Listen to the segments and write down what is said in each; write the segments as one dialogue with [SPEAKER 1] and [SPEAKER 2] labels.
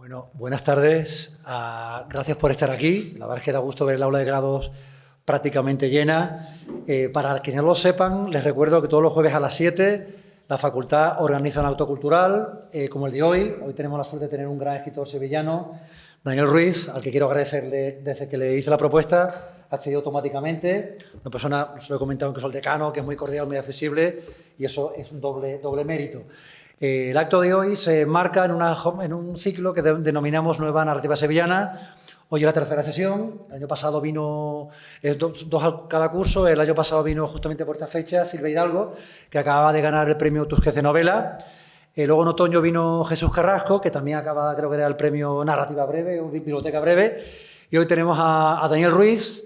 [SPEAKER 1] Bueno, buenas tardes. Gracias por estar aquí. La verdad es que da gusto ver el aula de grados prácticamente llena. Para quienes no lo sepan, les recuerdo que todos los jueves a las 7 la facultad organiza un acto cultural como el de hoy. Hoy tenemos la suerte de tener un gran escritor sevillano, Daniel Ruiz, al que quiero agradecerle desde que le hice la propuesta, accedió automáticamente. Una persona, os lo he comentado, que es el decano, que es muy cordial, muy accesible, y eso es un doble mérito. El acto de hoy se enmarca en un ciclo que denominamos Nueva Narrativa Sevillana. Hoy es la tercera sesión. El año pasado vino dos cada curso. El año pasado vino justamente por esta fecha Silvia Hidalgo, que acababa de ganar el premio Tusquets de novela. Luego en otoño vino Jesús Carrasco, que también acaba, creo que era el premio Narrativa Breve o Biblioteca Breve. Y hoy tenemos a Daniel Ruiz,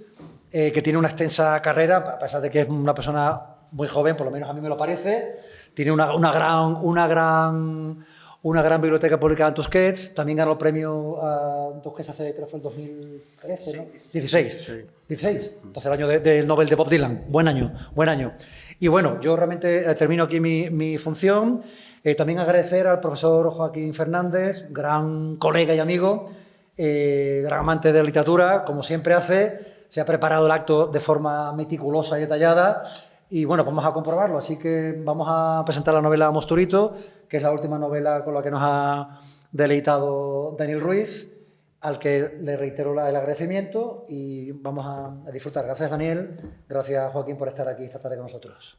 [SPEAKER 1] que tiene una extensa carrera, a pesar de que es una persona muy joven, por lo menos a mí me lo parece. Tiene una gran biblioteca publicada en Tusquets. También ganó el premio Tusquets hace, creo que fue el 2013, ¿no? 16. 16. Entonces el año del Nobel de Bob Dylan. Buen año. Y bueno, yo realmente termino aquí mi función. También agradecer al profesor Joaquín Fernández, gran colega y amigo, gran amante de la literatura, como siempre hace. Se ha preparado el acto de forma meticulosa y detallada. Y bueno, vamos a comprobarlo, así que vamos a presentar la novela Mosturito, que es la última novela con la que nos ha deleitado Daniel Ruiz, al que le reitero el agradecimiento y vamos a disfrutar. Gracias, Daniel. Gracias, Joaquín, por estar aquí esta tarde con nosotros.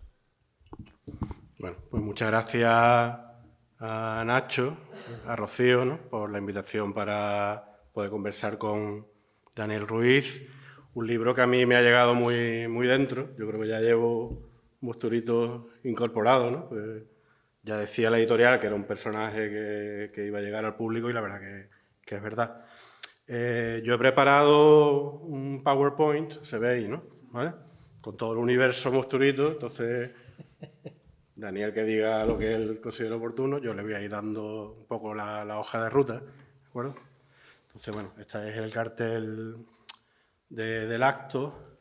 [SPEAKER 2] Bueno, pues muchas gracias a Nacho, a Rocío, ¿no?, por la invitación para poder conversar con Daniel Ruiz. Un libro que a mí me ha llegado muy dentro. Yo creo que ya llevo Mosturito incorporado, ¿no? Pues ya decía la editorial que era un personaje que iba a llegar al público y la verdad que es verdad. Yo he preparado un PowerPoint, se ve ahí, ¿no? ¿Vale? Con todo el universo Mosturito, entonces Daniel que diga lo que él considera oportuno, yo le voy a ir dando un poco la hoja de ruta, ¿de acuerdo? Entonces, bueno, este es el cartel del acto.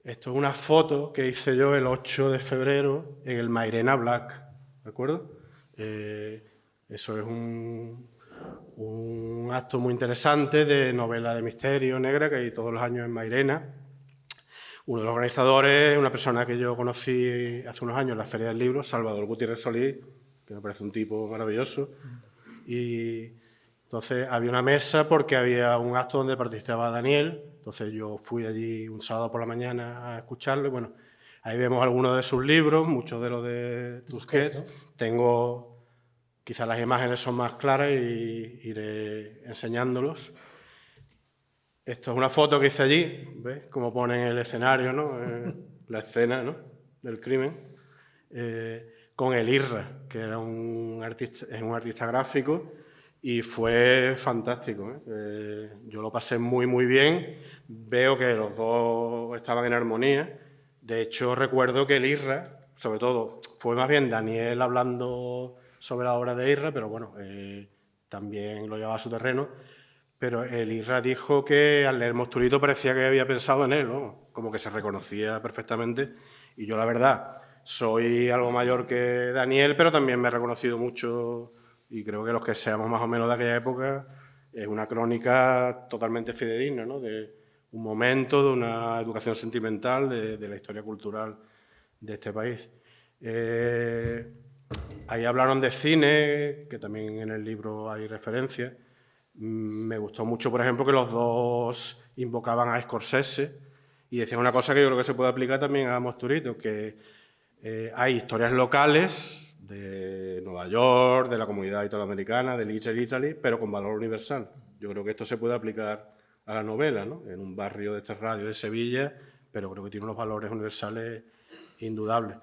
[SPEAKER 2] Esto es una foto que hice yo el 8 de febrero en el Mairena Black, ¿de acuerdo? Eso es un acto muy interesante de novela de misterio negra que hay todos los años en Mairena. Uno de los organizadores, una persona que yo conocí hace unos años en la Feria del Libro, Salvador Gutiérrez Solís, que me parece un tipo maravilloso. Y entonces había una mesa porque había un acto donde participaba Daniel. Entonces yo fui allí un sábado por la mañana a escucharlo y bueno, ahí vemos algunos de sus libros, muchos de los de Tusquets. ¿No? Tengo, quizás las imágenes son más claras y iré enseñándolos. Esto es una foto que hice allí, ¿ves? Como ponen el escenario, ¿no? La escena, ¿no?, del crimen, con el Irra, que era es un artista gráfico y fue fantástico, ¿eh? Yo lo pasé muy bien. Veo que los dos estaban en armonía. De hecho, recuerdo que el Irra, sobre todo, fue más bien Daniel hablando sobre la obra de Irra, pero bueno, también lo llevaba a su terreno. Pero el Irra dijo que al leer Mosturito parecía que había pensado en él, ¿no? Como que se reconocía perfectamente. Y yo, la verdad, soy algo mayor que Daniel, pero también me he reconocido mucho, y creo que los que seamos más o menos de aquella época, es una crónica totalmente fidedigna, ¿no?, de un momento, de una educación sentimental, de la historia cultural de este país. Ahí hablaron de cine, que también en el libro hay referencias. Me gustó mucho, por ejemplo, que los dos invocaban a Scorsese y decían una cosa que yo creo que se puede aplicar también a Mosturito, que hay historias locales de Nueva York, de la comunidad italoamericana, de Little Italy, pero con valor universal. Yo creo que esto se puede aplicar a la novela, ¿no?, en un barrio de este radio de Sevilla, pero creo que tiene unos valores universales indudables.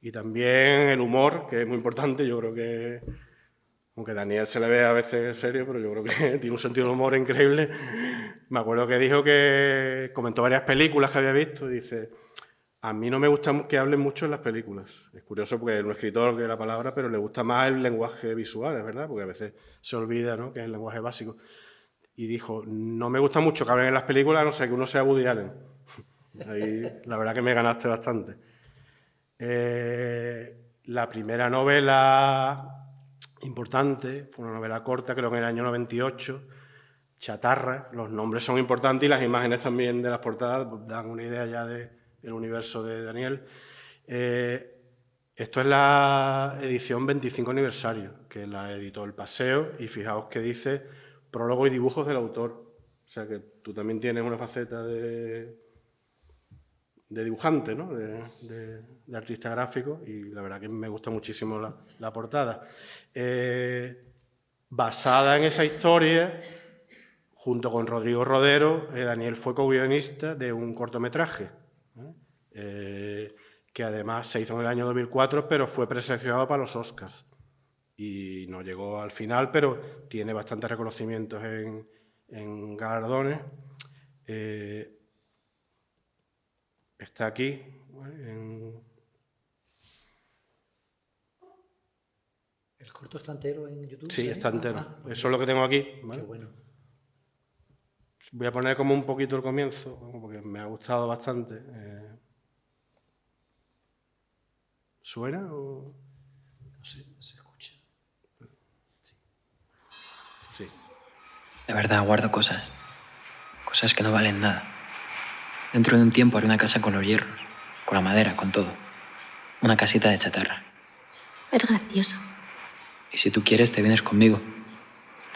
[SPEAKER 2] Y también el humor, que es muy importante. Yo creo que, aunque Daniel se le ve a veces serio, pero yo creo que tiene un sentido del humor increíble. Me acuerdo que dijo que comentó varias películas que había visto y dice: a mí no me gusta que hablen mucho en las películas. Es curioso porque es un escritor que la palabra, pero le gusta más el lenguaje visual, es verdad, porque a veces se olvida, ¿no?, que es el lenguaje básico. Y dijo: no me gusta mucho que hablen en las películas, a no ser que uno sea Woody Allen. Ahí la verdad que me ganaste bastante. La primera novela importante, fue una novela corta, creo que en el año 98, Chatarra, los nombres son importantes y las imágenes también de las portadas dan una idea ya del universo de Daniel. Esto es la edición 25 aniversario, que la editó El Paseo, y fijaos que dice prólogo y dibujos del autor. O sea que tú también tienes una faceta de dibujante, ¿no? de artista gráfico, y la verdad que me gusta muchísimo la portada. Basada en esa historia, junto con Rodrigo Rodero, Daniel fue co-guionista de un cortometraje, que además se hizo en el año 2004, pero fue preseleccionado para los Oscars. Y no llegó al final, pero tiene bastantes reconocimientos en galardones. Está aquí.
[SPEAKER 1] ¿El corto está entero en YouTube?
[SPEAKER 2] Sí, está entero. Eso es lo que tengo aquí. ¿Vale?
[SPEAKER 1] Qué bueno.
[SPEAKER 2] Voy a poner como un poquito el comienzo, porque me ha gustado bastante. ¿Suena o...?
[SPEAKER 1] No sé, se escucha.
[SPEAKER 2] Sí.
[SPEAKER 3] De verdad, guardo cosas. Cosas que no valen nada. Dentro de un tiempo haré una casa con los hierros, con la madera, con todo. Una casita de chatarra.
[SPEAKER 4] Es gracioso.
[SPEAKER 3] Y si tú quieres, te vienes conmigo.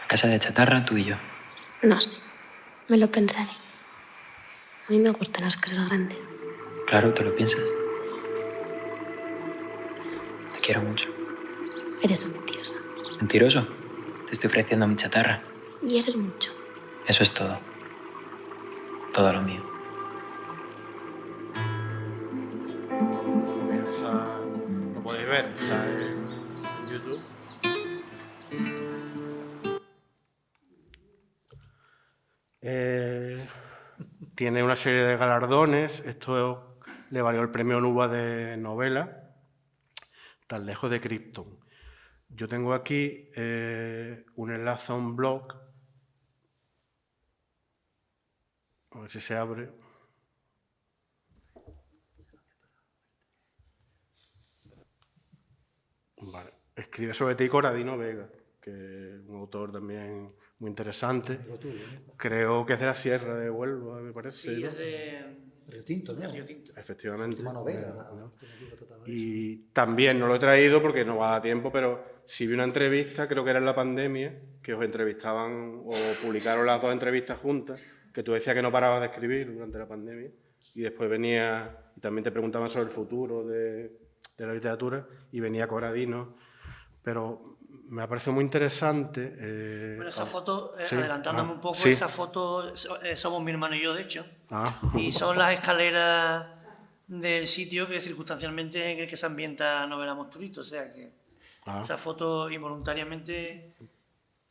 [SPEAKER 3] La casa de chatarra, tú y yo.
[SPEAKER 4] No sé. Me lo pensaré. A mí me gustan las casas grandes.
[SPEAKER 3] Claro, te lo piensas. Te quiero mucho.
[SPEAKER 4] Eres un mentiroso.
[SPEAKER 3] ¿Mentiroso? Te estoy ofreciendo mi chatarra.
[SPEAKER 4] Y eso es mucho.
[SPEAKER 3] Eso es todo. Todo lo mío.
[SPEAKER 2] Lo podéis ver, está en YouTube. Tiene una serie de galardones. Esto le valió el premio Nuba de novela, Tan lejos de Krypton. Yo tengo aquí un enlace a un blog. A ver si se abre. Vale. Escribe sobre ti Corradino Vega, que es un autor también muy interesante. Creo que es de la Sierra de Huelva, me parece.
[SPEAKER 5] Sí,
[SPEAKER 2] ¿no?
[SPEAKER 5] es de
[SPEAKER 1] Río Tinto, ¿no?
[SPEAKER 5] Río Tinto.
[SPEAKER 2] Efectivamente.
[SPEAKER 1] Última novela.
[SPEAKER 2] ¿no? Y también no lo he traído porque no va a dar tiempo, pero sí vi una entrevista, creo que era en la pandemia, que os entrevistaban o publicaron las dos entrevistas juntas, que tú decías que no parabas de escribir durante la pandemia y después venía y también te preguntaban sobre el futuro de la literatura y venía Corradino, pero me ha parecido muy interesante.
[SPEAKER 5] Bueno, esa foto,
[SPEAKER 2] sí,
[SPEAKER 5] adelantándome un poco,
[SPEAKER 2] sí.
[SPEAKER 5] esa foto somos mi hermano y yo, de hecho,
[SPEAKER 2] Ah.
[SPEAKER 5] y son las escaleras del sitio que circunstancialmente en el que se ambienta Novela Monstruito, o sea que esa foto involuntariamente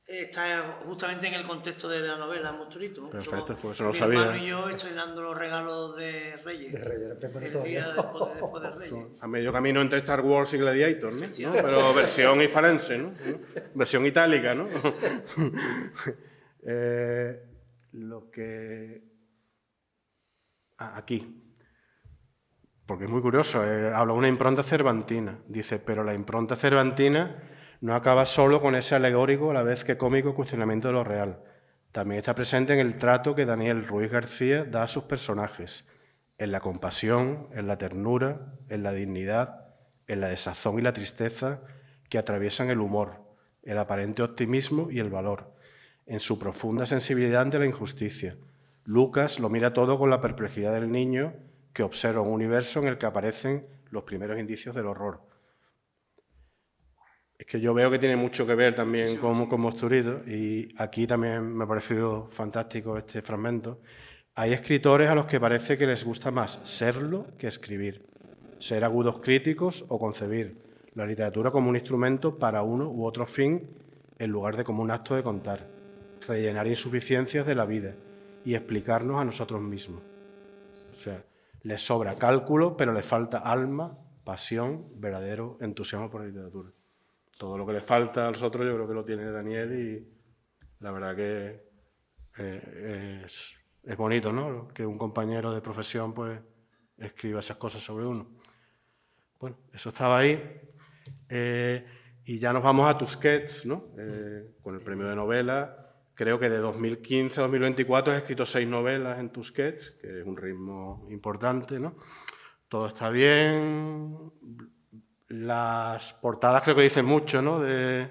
[SPEAKER 5] está justamente en el contexto de la novela Monstruito.
[SPEAKER 2] Perfecto, pues eso no lo
[SPEAKER 5] mi
[SPEAKER 2] sabía.
[SPEAKER 5] hermano y yo estrenando los regalos de Reyes, el día después de Reyes.
[SPEAKER 2] A medio camino entre Star Wars y Gladiator, ¿no? Pero versión hispalense, ¿no? Versión itálica, ¿no? Lo que... aquí. Porque es muy curioso. Habla de una impronta cervantina. Dice, pero la impronta cervantina no acaba solo con ese alegórico a la vez que cómico cuestionamiento de lo real. También está presente en el trato que Daniel Ruiz García da a sus personajes, en la compasión, en la ternura, en la dignidad, en la desazón y la tristeza que atraviesan el humor, el aparente optimismo y el valor, en su profunda sensibilidad ante la injusticia. Lucas lo mira todo con la perplejidad del niño que observa un universo en el que aparecen los primeros indicios del horror. Es que yo veo que tiene mucho que ver también con Monstruito, y aquí también me ha parecido fantástico este fragmento. Hay escritores a los que parece que les gusta más serlo que escribir, ser agudos críticos o concebir la literatura como un instrumento para uno u otro fin en lugar de como un acto de contar, rellenar insuficiencias de la vida y explicarnos a nosotros mismos. O sea, les sobra cálculo, pero les falta alma, pasión, verdadero entusiasmo por la literatura. Todo lo que le falta a nosotros yo creo que lo tiene Daniel y la verdad que es bonito, ¿no? Que un compañero de profesión pues escriba esas cosas sobre uno. Bueno, eso estaba ahí. Y ya nos vamos a Tusquets, ¿no? Con el premio de novela. Creo que de 2015 a 2024 he escrito 6 novelas en Tusquets, que es un ritmo importante, ¿no? Todo está bien. Las portadas creo que dicen mucho, ¿no? De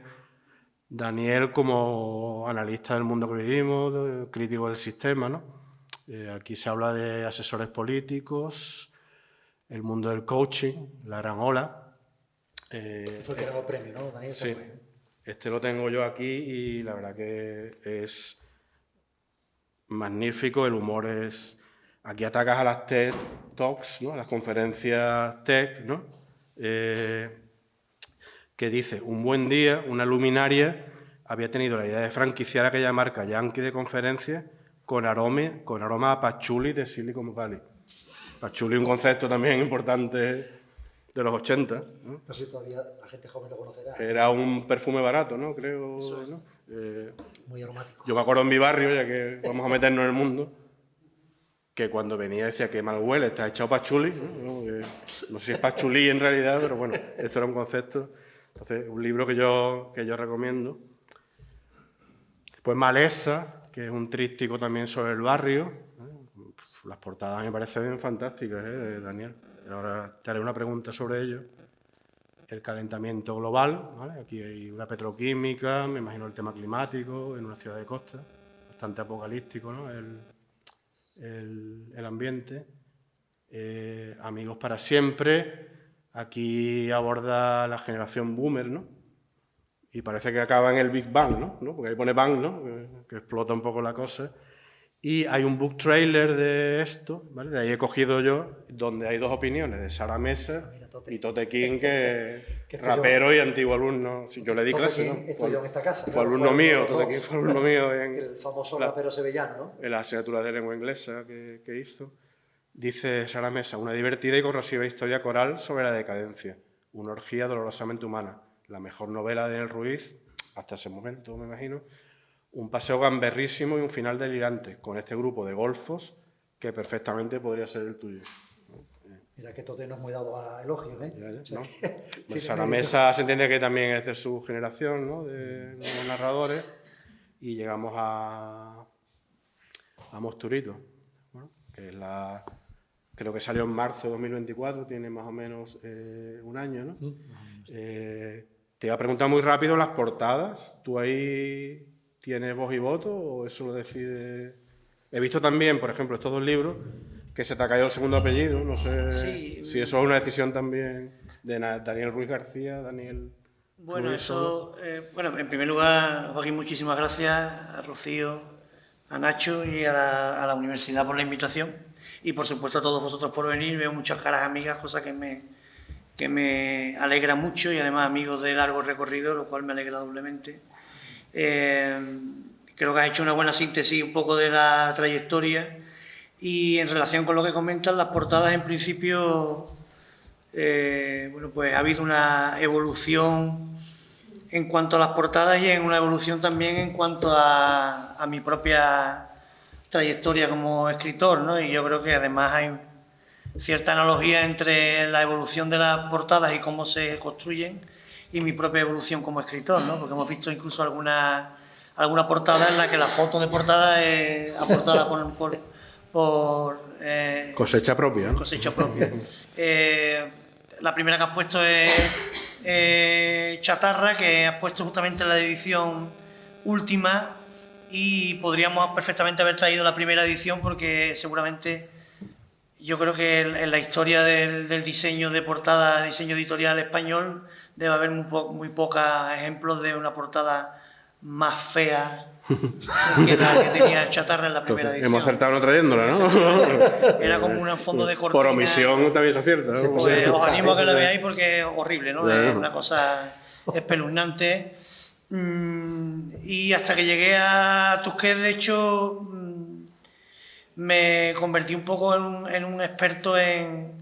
[SPEAKER 2] Daniel como analista del mundo que vivimos, crítico del sistema, ¿no? Aquí se habla de asesores políticos, el mundo del coaching, la gran ola.
[SPEAKER 1] Fue el que ganó el premio, ¿no? Daniel,
[SPEAKER 2] sí. Este lo tengo yo aquí y la verdad que es magnífico, el humor es... Aquí atacas a las TED Talks, ¿no? A las conferencias TED, ¿no? Que dice, un buen día, una luminaria había tenido la idea de franquiciar aquella marca yankee de conferencias con aroma a patchouli de Silicon Valley. Patchouli es un concepto también importante de los 80. ¿no?
[SPEAKER 1] No sé si todavía la gente joven lo conocerá.
[SPEAKER 2] Era un perfume barato, ¿no? Creo.
[SPEAKER 1] Eso es.
[SPEAKER 2] ¿no?
[SPEAKER 1] Muy aromático.
[SPEAKER 2] Yo me acuerdo en mi barrio, ya que vamos a meternos en el mundo, que cuando venía decía que mal huele, está echado patchouli. No sé si es patchouli en realidad, pero bueno, esto era un concepto. Entonces, un libro que yo recomiendo. Después Maleza, que es un tríptico también sobre el barrio. Las portadas me parecen fantásticas, de Daniel. Ahora te haré una pregunta sobre ello. El calentamiento global, ¿vale? Aquí hay una petroquímica, me imagino el tema climático, en una ciudad de costa, bastante apocalíptico, ¿no? El ambiente. Amigos para siempre, aquí aborda la generación boomer, ¿no? Y parece que acaba en el Big Bang, ¿no? Porque ahí pone Bang, ¿no? Que explota un poco la cosa. Y hay un book trailer de esto, ¿vale? De ahí he cogido yo, donde hay 2 opiniones, de Sara Mesa y Tote King, que rapero y antiguo alumno. Sí, yo le di clase, ¿no?
[SPEAKER 1] Estudió en esta casa.
[SPEAKER 2] Fue alumno mío, Tote King fue alumno mío en...
[SPEAKER 1] El famoso rapero sevillano, ¿no?
[SPEAKER 2] En la asignatura de lengua inglesa que hizo. Dice Sara Mesa, una divertida y corrosiva historia coral sobre la decadencia, una orgía dolorosamente humana, la mejor novela de Daniel Ruiz, hasta ese momento, me imagino. Un paseo gamberrísimo y un final delirante, con este grupo de golfos que perfectamente podría ser el tuyo.
[SPEAKER 1] Mira que Tote no es muy dado a elogios, ¿eh?
[SPEAKER 2] Ya,
[SPEAKER 1] o sea,
[SPEAKER 2] ¿no?
[SPEAKER 1] que
[SPEAKER 2] Pues Sara Mesa se entiende que también es de su generación, ¿no? De los narradores. Y llegamos a Mosturito, ¿no? Que es la... Creo que salió en marzo de 2024, tiene más o menos un año, ¿no? Te iba a preguntar muy rápido las portadas. ¿Tú ahí tienes voz y voto o eso lo decide...? He visto también, por ejemplo, estos 2 libros, que se te ha caído el segundo apellido. No sé si eso es una decisión también de Daniel Ruiz García, Daniel...
[SPEAKER 5] Bueno,
[SPEAKER 2] Ruiz
[SPEAKER 5] eso... bueno, en primer lugar, Joaquín, muchísimas gracias a Rocío, a Nacho y a la universidad por la invitación. Y por supuesto a todos vosotros por venir. Veo muchas caras amigas, cosa que me alegra mucho, y además amigos de largo recorrido, lo cual me alegra doblemente. Creo que has hecho una buena síntesis un poco de la trayectoria, y en relación con lo que comentan, las portadas en principio, bueno, pues ha habido una evolución en cuanto a las portadas y en una evolución también en cuanto a mi propia trayectoria como escritor, ¿no? Y yo creo que además hay cierta analogía entre la evolución de las portadas y cómo se construyen y mi propia evolución como escritor, ¿no? Porque hemos visto incluso alguna portada en la que la foto de portada es aportada por
[SPEAKER 2] cosecha propia, ¿no?
[SPEAKER 5] Cosecha propia. La primera que has puesto es Chatarra, que has puesto justamente en la edición última, y podríamos perfectamente haber traído la primera edición, porque seguramente yo creo que en la historia del diseño de portada, diseño editorial español, debe haber muy pocos ejemplos de una portada más fea que la que tenía Chatarra en la primera edición.
[SPEAKER 2] Hemos acertado no trayéndola, ¿no?
[SPEAKER 5] Era como un fondo de cortina.
[SPEAKER 2] Por omisión también se acierta, ¿no?
[SPEAKER 5] Pues os animo a que lo veáis porque es horrible, ¿no? Es una cosa espeluznante. Y hasta que llegué a Tusquets, de hecho, me convertí un poco en un experto en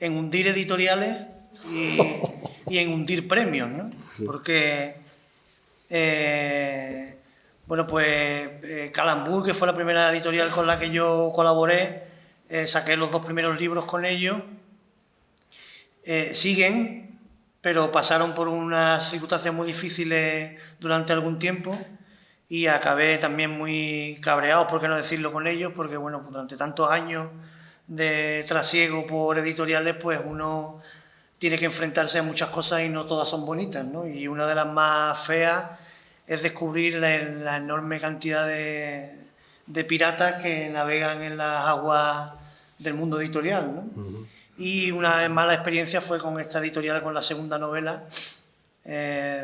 [SPEAKER 5] hundir editoriales y en hundir premios, ¿no? Porque, bueno, pues Calambur, que fue la primera editorial con la que yo colaboré, saqué los 2 primeros libros con ellos, siguen, pero pasaron por unas circunstancias muy difíciles durante algún tiempo y acabé también muy cabreado, por qué no decirlo, con ellos, porque bueno, pues durante tantos años de trasiego por editoriales, pues uno tiene que enfrentarse a muchas cosas y no todas son bonitas, ¿no? Y una de las más feas es descubrir la enorme cantidad de piratas que navegan en las aguas del mundo editorial, ¿no? Y una mala experiencia fue con esta editorial, con la segunda novela,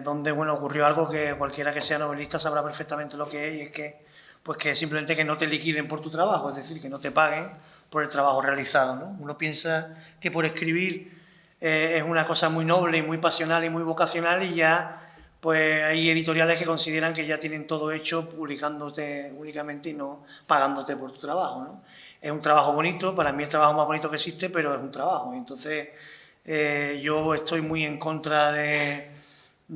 [SPEAKER 5] donde bueno, ocurrió algo que cualquiera que sea novelista sabrá perfectamente lo que es, y es que, pues que simplemente que no te liquiden por tu trabajo, es decir, que no te paguen por el trabajo realizado, ¿no? Uno piensa que por escribir es una cosa muy noble y muy pasional y muy vocacional, y ya pues hay editoriales que consideran que ya tienen todo hecho publicándote únicamente y no pagándote por tu trabajo, ¿no? Es un trabajo bonito, para mí el trabajo más bonito que existe, pero es un trabajo. Entonces yo estoy muy en contra de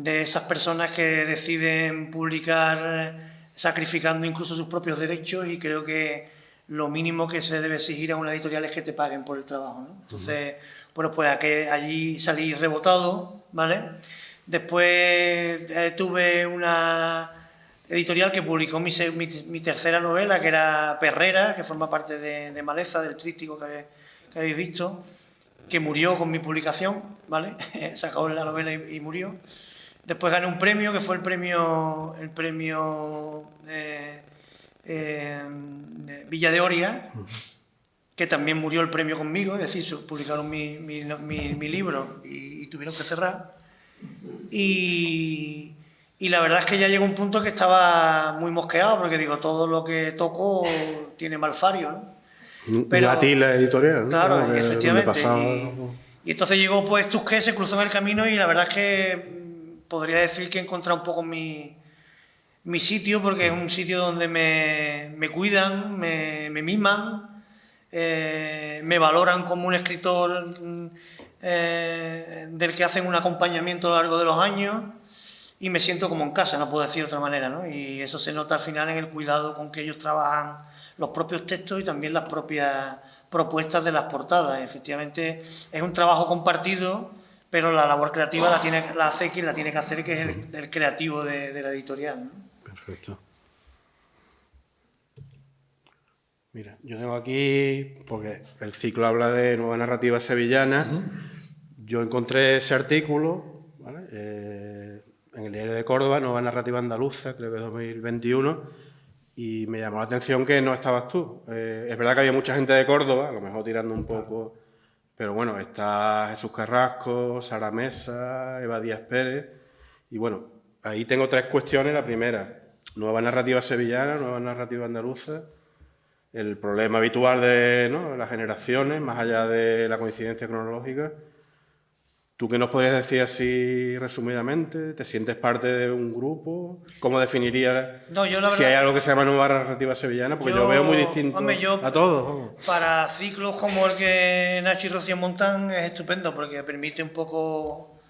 [SPEAKER 5] esas personas que deciden publicar sacrificando incluso sus propios derechos, y creo que lo mínimo que se debe exigir a una editorial es que te paguen por el trabajo, ¿no? Entonces, bueno, pues allí salí rebotado, ¿vale? Después tuve una editorial que publicó mi tercera novela, que era Perrera, que forma parte de Maleza, del tríptico que habéis visto, que murió con mi publicación, ¿vale? Se acabó la novela y murió. Después gané un premio, que fue el premio Villa de Oria, que también murió el premio conmigo, es decir, publicaron mi libro y tuvieron que cerrar. Y la verdad es que ya llegó un punto que estaba muy mosqueado, porque digo, todo lo que toco tiene malfario, ¿no?
[SPEAKER 2] Pero a ti la editorial, ¿no?
[SPEAKER 5] Claro, efectivamente. Y entonces llegó pues Tusqué, se cruzó en el camino, y la verdad es que podría decir que he encontrado un poco mi sitio, porque es un sitio donde me cuidan, me miman, me valoran como un escritor del que hacen un acompañamiento a lo largo de los años, y me siento como en casa, no puedo decir de otra manera, ¿no? Y eso se nota al final en el cuidado con que ellos trabajan los propios textos y también las propias propuestas de las portadas. Efectivamente, es un trabajo compartido, pero la labor creativa la hace quien la tiene que hacer, que es el creativo de la editorial, ¿no?
[SPEAKER 2] Perfecto. Mira, yo tengo aquí, porque el ciclo habla de nueva narrativa sevillana, yo encontré ese artículo, ¿vale? En el Diario de Córdoba, Nueva Narrativa Andaluza, creo que 2021, y me llamó la atención que no estabas tú. Es verdad que había mucha gente de Córdoba, a lo mejor tirando un poco, pero bueno, está Jesús Carrasco, Sara Mesa, Eva Díaz Pérez, y bueno, ahí tengo tres cuestiones. La primera, nueva narrativa sevillana, nueva narrativa andaluza, el problema habitual de, ¿no?, las generaciones, más allá de la coincidencia cronológica. ¿Tú qué nos podrías decir así resumidamente? ¿Te sientes parte de un grupo? ¿Cómo definirías si hay algo que se llama nueva narrativa sevillana? Porque yo veo muy distinto a todos. Vamos.
[SPEAKER 5] Para ciclos como el que Nacho y Rocío montan es estupendo, porque permite un poco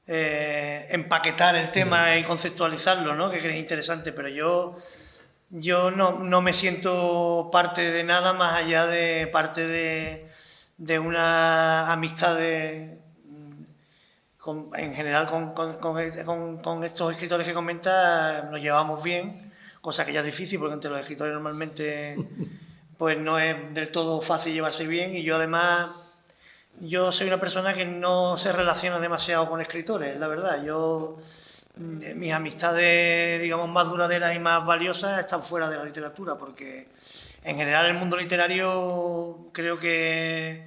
[SPEAKER 5] empaquetar el tema y conceptualizarlo, ¿no? Que es interesante, pero yo no me siento parte de nada más allá de parte de una amistad en general con estos escritores que comentas. Nos llevamos bien, cosa que ya es difícil, porque entre los escritores normalmente pues no es del todo fácil llevarse bien, y yo además soy una persona que no se relaciona demasiado con escritores, la verdad. Mis amistades, digamos, más duraderas y más valiosas están fuera de la literatura, porque en general el mundo literario creo que,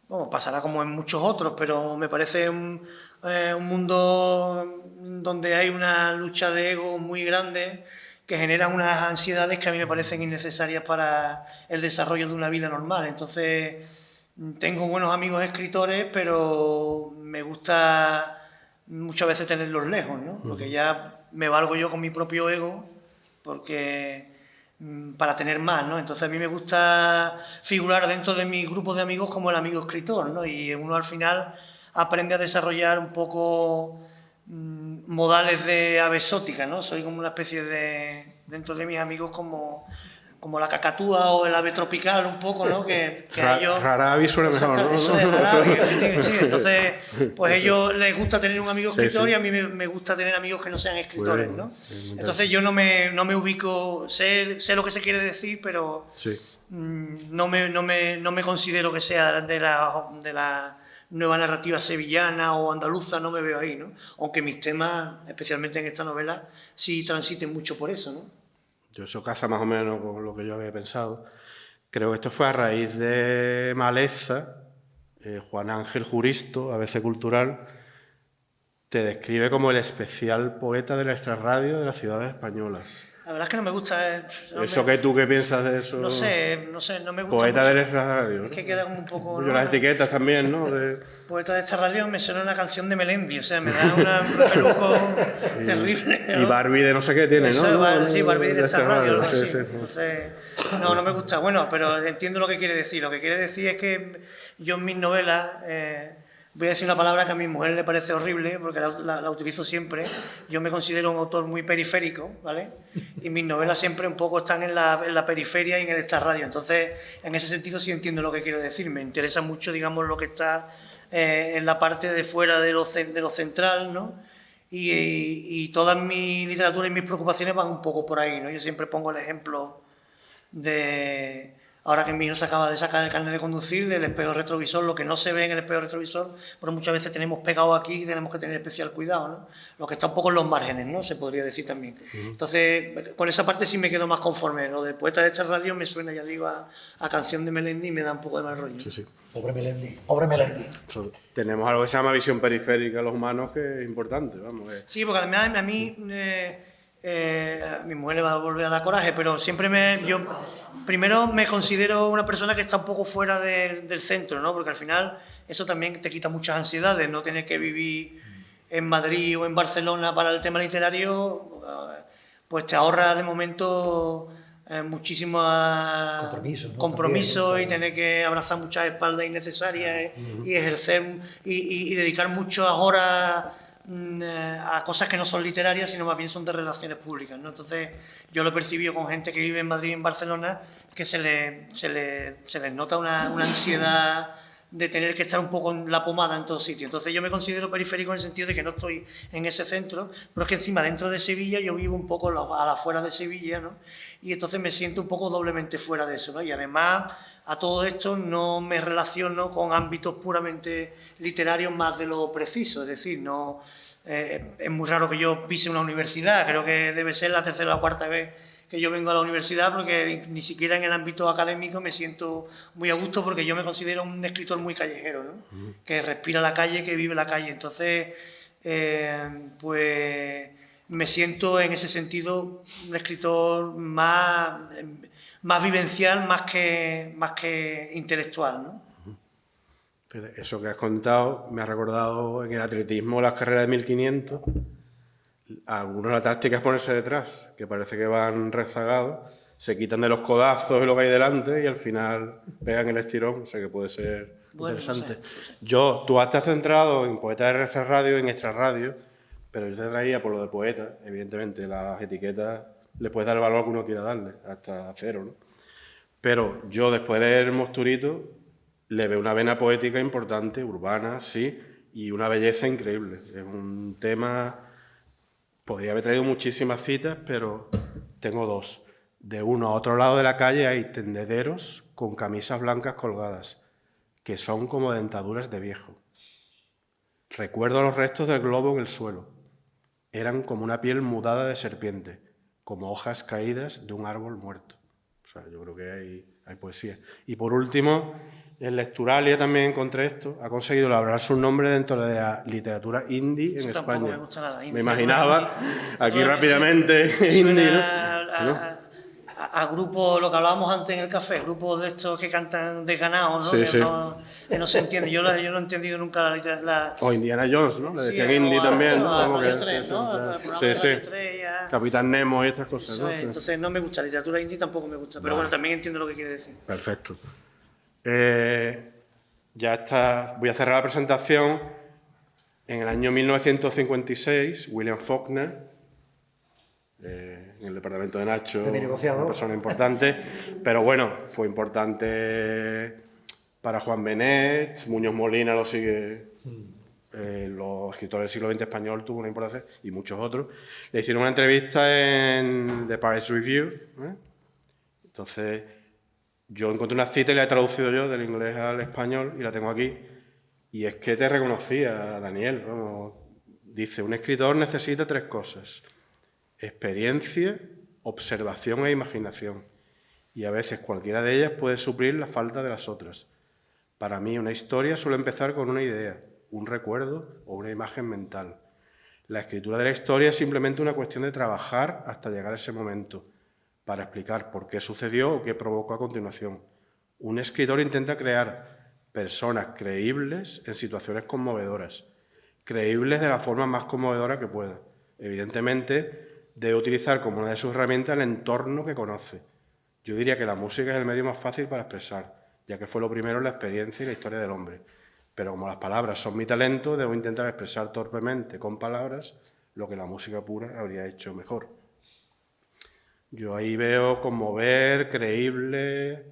[SPEAKER 5] bueno, pasará como en muchos otros, pero me parece un mundo donde hay una lucha de ego muy grande, que generan unas ansiedades que a mí me parecen innecesarias para el desarrollo de una vida normal. Entonces, tengo buenos amigos escritores, pero me gusta muchas veces tenerlos lejos, ¿no? Porque ya me valgo yo con mi propio ego, porque para tener más, ¿no? Entonces a mí me gusta figurar dentro de mi grupo de amigos como el amigo escritor, ¿no? Y uno al final aprende a desarrollar un poco modales de ave exótica, ¿no? Soy como una especie de, dentro de mis amigos, como como la cacatúa o el ave tropical un poco, ¿no? Que a ellos...
[SPEAKER 2] Rara avis suena mejor, ¿no?
[SPEAKER 5] Eso es rara avis, sí. Entonces, pues a ellos les gusta tener un amigo escritor y a mí me gusta tener amigos que no sean escritores, ¿no? Entonces yo no me ubico, sé lo que se quiere decir, pero no me considero que sea de la nueva narrativa sevillana o andaluza, no me veo ahí, ¿no? Aunque mis temas, especialmente en esta novela, sí transiten mucho por eso, ¿no?
[SPEAKER 2] Eso casa más o menos con lo que yo había pensado. Creo que esto fue a raíz de Maleza. Juan Ángel Juristo, ABC Cultural, te describe como el especial poeta de la extrarradio de las ciudades españolas.
[SPEAKER 5] La verdad es que no me gusta...
[SPEAKER 2] ¿Tú qué piensas de eso?
[SPEAKER 5] No sé, no me gusta
[SPEAKER 2] Poeta
[SPEAKER 5] mucho.
[SPEAKER 2] de la extrarradio, ¿no?
[SPEAKER 5] Es que queda como un poco...
[SPEAKER 2] Las etiquetas también, ¿no?
[SPEAKER 5] Poeta de esta radio me suena una canción de Melendi, o sea, me da un repeluco terrible, ¿no?
[SPEAKER 2] Y Barbie de no sé qué tiene, ¿no?
[SPEAKER 5] Sí, Barbie de esta radio, algo así.
[SPEAKER 2] Sí.
[SPEAKER 5] Entonces, no me gusta. Bueno, pero entiendo lo que quiere decir. Lo que quiere decir es que yo en mis novelas... voy a decir una palabra que a mi mujer le parece horrible, porque la utilizo siempre. Yo me considero un autor muy periférico, ¿vale? Y mis novelas siempre un poco están en la periferia y en el extrarradio. Entonces, en ese sentido sí entiendo lo que quiero decir. Me interesa mucho, digamos, lo que está en la parte de fuera de lo central, ¿no? Y toda mi literatura y mis preocupaciones van un poco por ahí, ¿no? Yo siempre pongo el ejemplo de... Ahora que mi hijo se acaba de sacar el carnet de conducir, del espejo retrovisor, lo que no se ve en el espejo retrovisor, pero muchas veces tenemos pegado aquí y tenemos que tener especial cuidado, ¿no? Lo que está un poco en los márgenes, ¿no? Se podría decir también. Entonces, con esa parte sí me quedo más conforme. Lo del poeta de esta radio me suena, ya digo, a canción de Melendi y me da un poco de mal rollo.
[SPEAKER 2] Sí.
[SPEAKER 1] Pobre Melendi, pobre Melendi.
[SPEAKER 2] Tenemos algo que se llama visión periférica de los humanos, que es importante, vamos.
[SPEAKER 5] Sí, porque además a mí... a mi mujer le va a volver a dar coraje, pero siempre yo primero me considero una persona que está un poco fuera del centro, ¿no? Porque al final eso también te quita muchas ansiedades, no tener que vivir en Madrid o en Barcelona para el tema literario, pues te ahorra de momento muchísimo compromiso, ¿no? Y tener que abrazar muchas espaldas innecesarias y ejercer y dedicar muchas horas a cosas que no son literarias, sino más bien son de relaciones públicas, ¿no? Entonces, yo lo he percibido con gente que vive en Madrid y en Barcelona, que se les nota una ansiedad de tener que estar un poco en la pomada en todos sitios. Entonces, yo me considero periférico en el sentido de que no estoy en ese centro, pero es que encima dentro de Sevilla yo vivo un poco a la afuera de Sevilla, ¿no? Y entonces me siento un poco doblemente fuera de eso, ¿no? Y además, a todo esto no me relaciono con ámbitos puramente literarios más de lo preciso, es decir, no es muy raro que yo pise una universidad, creo que debe ser la tercera o la cuarta vez que yo vengo a la universidad, porque ni siquiera en el ámbito académico me siento muy a gusto, porque yo me considero un escritor muy callejero, ¿no? Que respira la calle, que vive la calle. Entonces, pues me siento en ese sentido un escritor más vivencial, más que intelectual, ¿no?
[SPEAKER 2] Eso que has contado me ha recordado en el atletismo las carreras de 1500. Algunos la táctica es ponerse detrás, que parece que van rezagados, se quitan de los codazos y lo que hay delante y al final pegan el estirón, o sea que puede ser interesante. No sé. Tú has centrado en Poeta de Radio, en Extrarradio, pero yo te traía por lo de poeta, evidentemente, las etiquetas le puedes dar el valor que uno quiera darle, hasta cero, ¿no? Pero yo, después de leer Mosturito, le veo una vena poética importante, urbana, sí, y una belleza increíble. Es un tema... Podría haber traído muchísimas citas, pero tengo dos. De uno a otro lado de la calle hay tendederos con camisas blancas colgadas, que son como dentaduras de viejo. Recuerdo los restos del globo en el suelo. Eran como una piel mudada de serpiente, como hojas caídas de un árbol muerto. O sea, yo creo que hay poesía. Y por último, en Lecturalia también encontré esto. Ha conseguido labrar su nombre dentro de la literatura indie en España.
[SPEAKER 5] Me gusta nada.
[SPEAKER 2] Me imaginaba, aquí rápidamente, indie, ¿no?
[SPEAKER 5] A grupos, lo que hablábamos antes en el café, grupos de estos que cantan desganados, ¿no?
[SPEAKER 2] Sí,
[SPEAKER 5] que no se entiende. Yo no he entendido nunca la...
[SPEAKER 2] O Indiana Jones, ¿no? Le decían indie también, ¿no? Sí. Capitán Nemo y estas cosas, ¿no?
[SPEAKER 5] Entonces no me gusta, la literatura indie tampoco me gusta, pero bueno, también entiendo lo que quiere decir.
[SPEAKER 2] Perfecto. Ya está, voy a cerrar la presentación. En el año 1956, William Faulkner el departamento de Nacho,
[SPEAKER 1] De mi negociado.
[SPEAKER 2] una persona importante, pero bueno, fue importante para Juan Benet, Muñoz Molina lo sigue, los escritores del siglo XX español tuvo una importancia, y muchos otros. Le hicieron una entrevista en The Paris Review, entonces yo encontré una cita y la he traducido yo del inglés al español y la tengo aquí, y es que te reconocía, Daniel, vamos, dice, un escritor necesita 3 cosas: experiencia, observación e imaginación, y a veces cualquiera de ellas puede suplir la falta de las otras. Para mí, una historia suele empezar con una idea, un recuerdo o una imagen mental. La escritura de la historia es simplemente una cuestión de trabajar hasta llegar a ese momento, para explicar por qué sucedió o qué provocó a continuación. Un escritor intenta crear personas creíbles en situaciones conmovedoras, creíbles de la forma más conmovedora que pueda. Evidentemente, debe utilizar como una de sus herramientas el entorno que conoce. Yo diría que la música es el medio más fácil para expresar, ya que fue lo primero en la experiencia y la historia del hombre. Pero como las palabras son mi talento, debo intentar expresar torpemente con palabras lo que la música pura habría hecho mejor. Yo ahí veo conmover, creíble,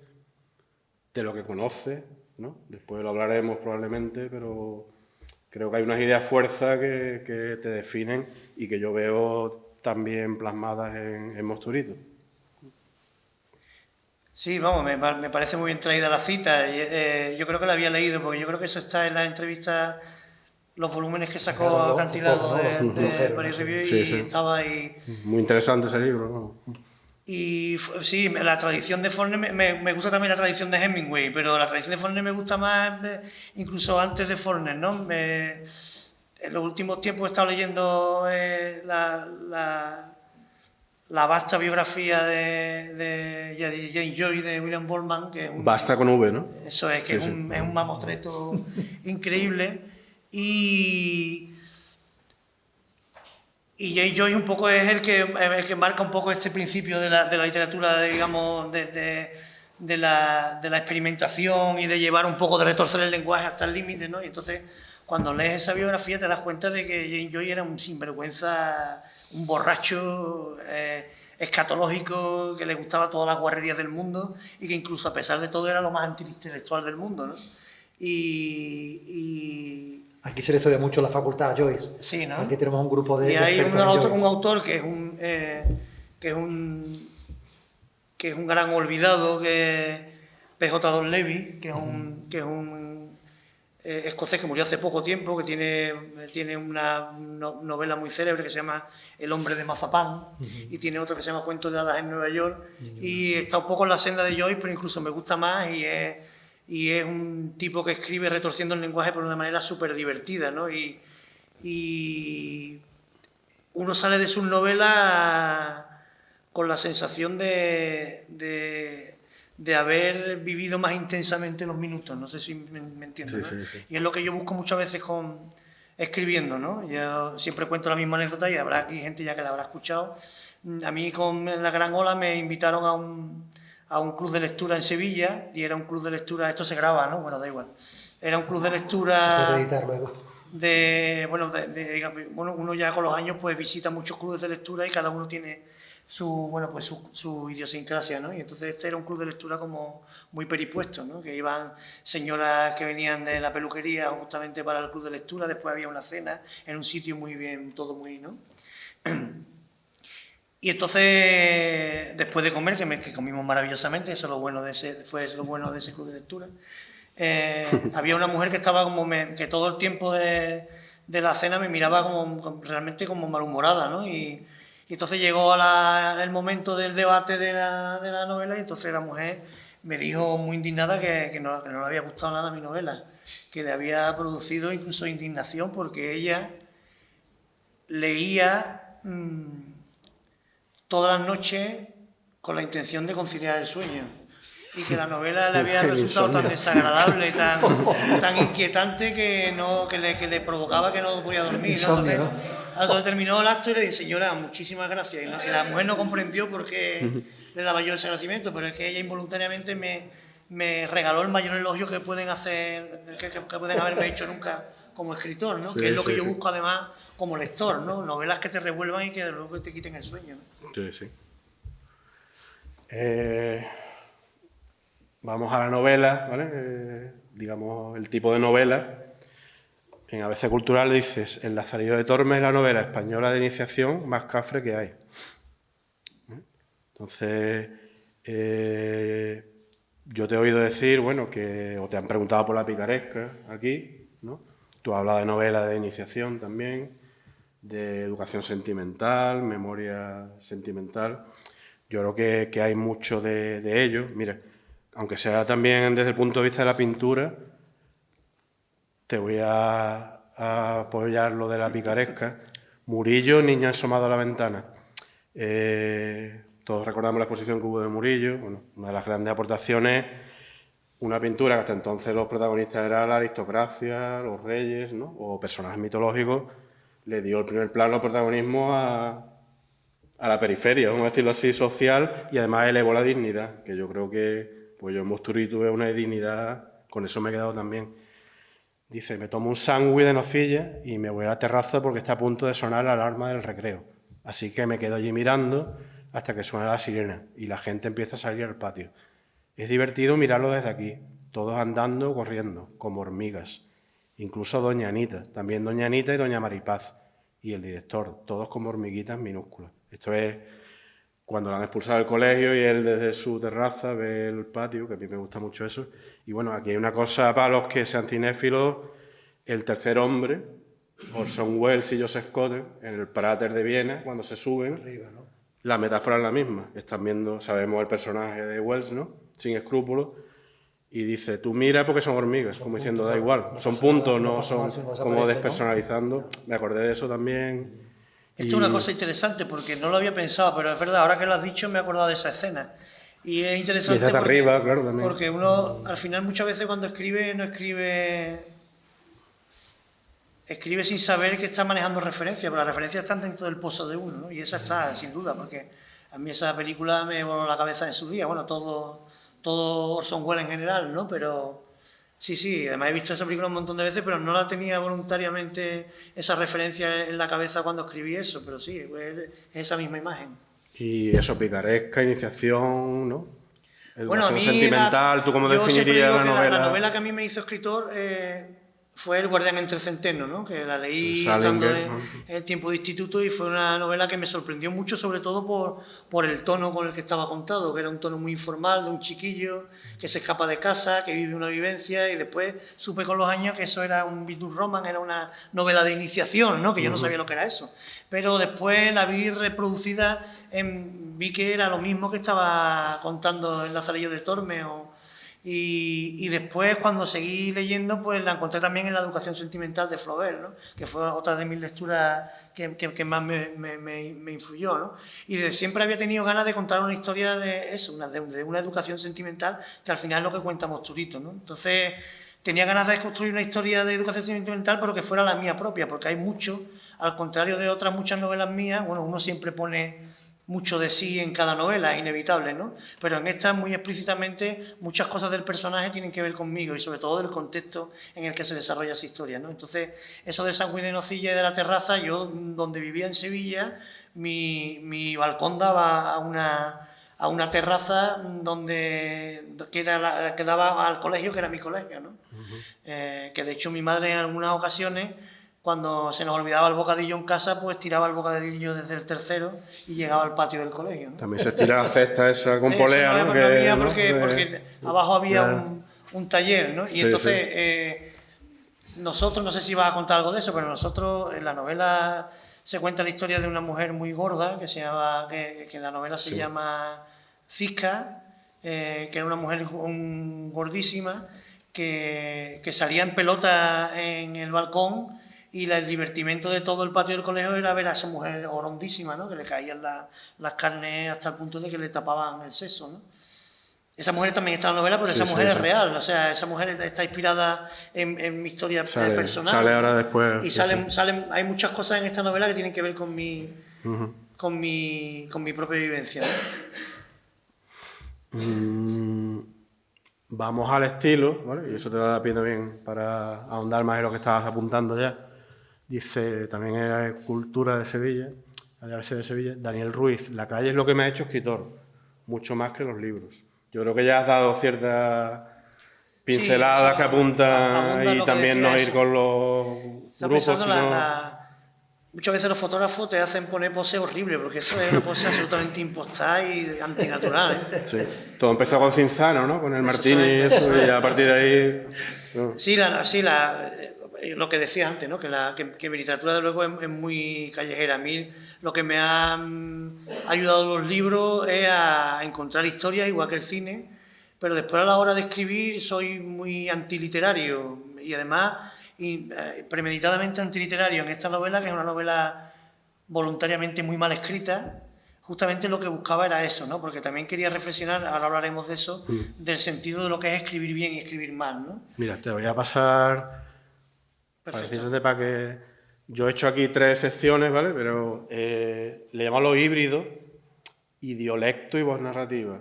[SPEAKER 2] de lo que conoce, ¿no? Después lo hablaremos probablemente, pero creo que hay unas ideas fuerza que te definen y que yo veo también plasmadas en Mosturito.
[SPEAKER 5] Sí, vamos, me parece muy bien traída la cita. Yo creo que la había leído, porque yo creo que eso está en la entrevista, los volúmenes que sacó Acantilado de Paris Review, y estaba ahí.
[SPEAKER 2] Muy interesante ese libro, ¿no?
[SPEAKER 5] Y sí, la tradición de Forner, me gusta también la tradición de Hemingway, pero la tradición de Forner me gusta más incluso antes de Forner, ¿no? En los últimos tiempos he estado leyendo la vasta biografía de James Joyce, de William Boltman, que es
[SPEAKER 2] Basta con V, ¿no?
[SPEAKER 5] Eso es, que es un mamotreto increíble. Y James Joyce un poco es el que marca un poco este principio de la literatura, digamos, de la experimentación y de llevar un poco, de retorcer el lenguaje hasta el límite, ¿no? Y entonces, cuando lees esa biografía te das cuenta de que James Joyce era un sinvergüenza, un borracho escatológico, que le gustaba todas las guarrerías del mundo y que incluso a pesar de todo era lo más antiintelectual del mundo, ¿no?
[SPEAKER 1] Aquí se le estudia mucho la facultad a Joyce.
[SPEAKER 5] Sí, ¿no?
[SPEAKER 1] Aquí tenemos un grupo de...
[SPEAKER 5] Y hay un
[SPEAKER 1] Joyce.
[SPEAKER 5] autor que es un gran olvidado, que es P.J. Don Levi, que es un escocés que murió hace poco tiempo, que tiene una novela muy célebre que se llama El hombre de Mazapán, y tiene otra que se llama Cuentos de hadas en Nueva York, y está un poco en la senda de Joyce, pero incluso me gusta más, y es un tipo que escribe retorciendo el lenguaje por una manera súper divertida, ¿no? Y uno sale de sus novelas con la sensación de haber vivido más intensamente los minutos, no sé si me entiendes, ¿no? Sí. Y es lo que yo busco muchas veces escribiendo, ¿no? Yo siempre cuento la misma anécdota y habrá aquí gente ya que la habrá escuchado. A mí con La Gran Ola me invitaron a un club de lectura en Sevilla, y era un club de lectura, esto se graba, ¿no? Bueno, da igual. Era un club de lectura...
[SPEAKER 1] Se puede editar luego.
[SPEAKER 5] Uno ya con los años pues visita muchos clubes de lectura y cada uno tiene su idiosincrasia, ¿no? Y entonces este era un club de lectura como muy peripuesto, ¿no? Que iban señoras que venían de la peluquería justamente para el club de lectura, después había una cena en un sitio muy bien, todo muy, ¿no? Y entonces, después de comer, que comimos maravillosamente, eso es lo bueno fue lo bueno de ese club de lectura, había una mujer que estaba que todo el tiempo de la cena me miraba realmente como malhumorada, ¿no? Y entonces llegó el momento del debate de la novela, y entonces la mujer me dijo muy indignada que no le había gustado nada mi novela, que le había producido incluso indignación porque ella leía todas las noches con la intención de conciliar el sueño, y que la novela le había resultado tan desagradable, tan inquietante que le provocaba que no podía dormir, ¿no? Entonces terminó el acto y le dije: señora, muchísimas gracias. Y la mujer no comprendió por qué le daba yo ese agradecimiento, pero es que ella involuntariamente me regaló el mayor elogio que pueden hacerme hecho nunca como escritor, ¿no? Que es lo que yo busco además como lector, ¿no? Novelas que te revuelvan y que de luego te quiten el sueño, ¿no?
[SPEAKER 2] Sí, sí. Vamos a la novela, ¿vale? Digamos, el tipo de novela. En ABC Cultural dices, El Lazarillo de Tormes es la novela española de iniciación más cafre que hay. Entonces, yo te he oído decir, bueno, o te han preguntado por la picaresca aquí, ¿no? Tú has hablado de novela de iniciación también, de educación sentimental, memoria sentimental. Yo creo que hay mucho de ello. Mira, aunque sea también desde el punto de vista de la pintura, te voy a apoyar lo de la picaresca. Murillo, Niño asomado a la ventana. Todos recordamos la exposición que hubo de Murillo. Bueno, una de las grandes aportaciones, una pintura que hasta entonces los protagonistas eran la aristocracia, los reyes, ¿no? O personajes mitológicos, le dio el primer plano, protagonismo a la periferia, vamos a decirlo así, social, y además elevó la dignidad, que yo creo que pues yo en Busturí tuve una dignidad, con eso me he quedado también. Dice, me tomo un sándwich de nocilla y me voy a la terraza porque está a punto de sonar la alarma del recreo. Así que me quedo allí mirando hasta que suena la sirena y la gente empieza a salir al patio. Es divertido mirarlo desde aquí, todos andando, corriendo, como hormigas. Incluso Doña Anita, también Doña Anita y Doña Maripaz, y el director, todos como hormiguitas minúsculas. Esto es cuando lo han expulsado del colegio y él desde su terraza ve el patio, que a mí me gusta mucho eso. Y bueno, aquí hay una cosa para los que sean cinéfilos, El tercer hombre, Orson Welles y Joseph Cotten, en el Prater de Viena, cuando se suben,
[SPEAKER 1] Arriba, ¿no?
[SPEAKER 2] la metáfora es la misma. Están viendo, sabemos el personaje de Welles, ¿no? Sin escrúpulos, y dice, tú mira porque son hormigas, como diciendo, da igual, son puntos, no son como despersonalizando. Me acordé de eso también.
[SPEAKER 5] Esto es una cosa interesante porque no lo había pensado, pero es verdad, ahora que lo has dicho me he acordado de esa escena. Y es interesante
[SPEAKER 2] y porque, arriba, claro, también.
[SPEAKER 5] Porque uno al final muchas veces cuando escribe, no escribe sin saber que está manejando referencias, pero las referencias están dentro del pozo de uno, ¿no? Y esa está, sin duda, porque a mí esa película me voló la cabeza en su día, bueno, todo Orson Welles en general, ¿no? Pero sí, además he visto esa película un montón de veces, pero no la tenía voluntariamente esa referencia en la cabeza cuando escribí eso, pero sí, pues, es esa misma imagen.
[SPEAKER 2] Y eso, picaresca, iniciación, ¿no? Educación
[SPEAKER 5] bueno, a mí
[SPEAKER 2] sentimental, ¿tú cómo definirías la novela?
[SPEAKER 5] La novela que a mí me hizo escritor fue El guardián entre el centeno, ¿no? Que la leí estando en el tiempo de instituto y fue una novela que me sorprendió mucho, sobre todo por el tono con el que estaba contado, que era un tono muy informal de un chiquillo que se escapa de casa, que vive una vivencia, y después supe con los años que eso era un Vitus Roman, era una novela de iniciación, ¿no? Que yo no sabía lo que era eso. Pero después la vi reproducida, vi que era lo mismo que estaba contando El Lazarillo de Tormes y después, cuando seguí leyendo, pues la encontré también en La educación sentimental de Flaubert, ¿no? Que fue otra de mis lecturas que más me influyó, ¿no? Y desde siempre había tenido ganas de contar una historia de eso, de una educación sentimental, que al final es lo que cuenta Mosturito, ¿no? Entonces, tenía ganas de construir una historia de educación sentimental, pero que fuera la mía propia, porque hay mucho, al contrario de otras muchas novelas mías, bueno, uno siempre pone mucho de sí en cada novela, es inevitable, ¿no? Pero en esta, muy explícitamente, muchas cosas del personaje tienen que ver conmigo y sobre todo del contexto en el que se desarrolla esa historia, ¿no? Entonces, eso de sándwich de nocilla y de la terraza, yo, donde vivía en Sevilla, mi balcón daba a una terraza que daba al colegio, que era mi colegio, ¿no? Que de hecho mi madre en algunas ocasiones, cuando se nos olvidaba el bocadillo en casa, pues tiraba el bocadillo desde el tercero y llegaba al patio del colegio, ¿no?
[SPEAKER 2] También se tira la cesta esa con polea, ¿no?
[SPEAKER 5] Porque abajo había un taller, ¿no? Y entonces nosotros, no sé si vas a contar algo de eso, pero nosotros en la novela se cuenta la historia de una mujer muy gorda que en la novela se llama Cisca, que era una mujer gordísima que salía en pelota en el balcón. Y el divertimento de todo el patio del colegio era ver a esa mujer horondísima, ¿no? Que le caían las carnes hasta el punto de que le tapaban el sexo, ¿no? Esa mujer también está en la novela, pero esa mujer es real. O sea, esa mujer está inspirada en mi historia personal.
[SPEAKER 2] Sale ahora después.
[SPEAKER 5] Y hay muchas cosas en esta novela que tienen que ver con mi propia vivencia, ¿no?
[SPEAKER 2] Vamos al estilo, ¿vale? Y eso te da pie también para ahondar más en lo que estabas apuntando ya. Dice, también era Cultura de Sevilla, de Sevilla, Daniel Ruiz, la calle es lo que me ha hecho escritor, mucho más que los libros. Yo creo que ya has dado ciertas pinceladas
[SPEAKER 5] sí,
[SPEAKER 2] que apuntan
[SPEAKER 5] abunda
[SPEAKER 2] y
[SPEAKER 5] lo que
[SPEAKER 2] también no
[SPEAKER 5] decía
[SPEAKER 2] ir
[SPEAKER 5] eso.
[SPEAKER 2] con los
[SPEAKER 5] Está
[SPEAKER 2] grupos,
[SPEAKER 5] pensando
[SPEAKER 2] sino...
[SPEAKER 5] Muchas veces los fotógrafos te hacen poner pose horrible, porque eso es una pose absolutamente impostada y antinatural, ¿eh?
[SPEAKER 2] Sí, todo empezó con Cinzano, ¿no? Con el Martini y
[SPEAKER 5] es,
[SPEAKER 2] eso, y a partir de ahí... ¿no?
[SPEAKER 5] Sí, lo que decía antes, ¿no? Que mi literatura, de luego, es muy callejera. A mí lo que me ha ayudado los libros es a encontrar historias, igual que el cine, pero después a la hora de escribir soy muy antiliterario y además premeditadamente antiliterario en esta novela, que es una novela voluntariamente muy mal escrita. Justamente lo que buscaba era eso, ¿no? Porque también quería reflexionar, ahora hablaremos de eso, del sentido de lo que es escribir bien y escribir mal, ¿no?
[SPEAKER 2] Mira, te voy a pasar...
[SPEAKER 5] Perfecto.
[SPEAKER 2] Para que... Yo he hecho aquí 3 secciones, ¿vale? Pero le llamo a los híbridos, idiolecto y voz narrativa.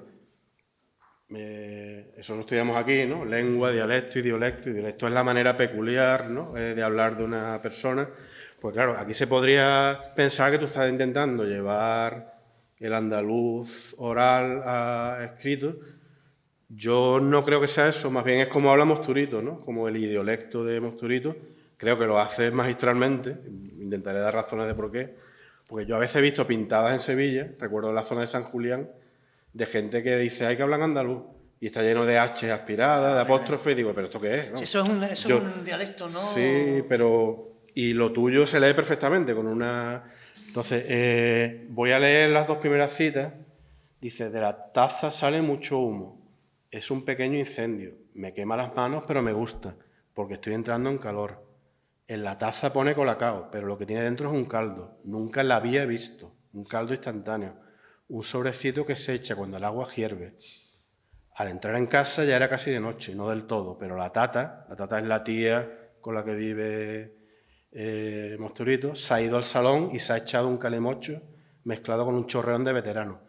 [SPEAKER 2] Eso lo estudiamos aquí, ¿no? Lengua, dialecto, idiolecto. Idiolecto es la manera peculiar, ¿no? De hablar de una persona. Pues claro, aquí se podría pensar que tú estás intentando llevar el andaluz oral a escrito. Yo no creo que sea eso, más bien es como habla Mosturito, ¿no? Como el idiolecto de Mosturito. Creo que lo hace magistralmente, intentaré dar razones de por qué, porque yo a veces he visto pintadas en Sevilla, recuerdo en la zona de San Julián, de gente que dice, hay que hablar andaluz, y está lleno de H aspiradas, de apóstrofes, y digo, ¿pero esto qué es? ¿No?
[SPEAKER 5] Sí, eso es un dialecto, ¿no?
[SPEAKER 2] Sí, pero... Y lo tuyo se lee perfectamente, con una... Entonces, voy a leer las 2 primeras citas. Dice, de la taza sale mucho humo, es un pequeño incendio, me quema las manos, pero me gusta, porque estoy entrando en calor. En la taza pone colacao, pero lo que tiene dentro es un caldo. Nunca la había visto. Un caldo instantáneo. Un sobrecito que se echa cuando el agua hierve. Al entrar en casa ya era casi de noche, no del todo, pero la tata es la tía con la que vive Mosturito, se ha ido al salón y se ha echado un calimocho mezclado con un chorreón de veterano.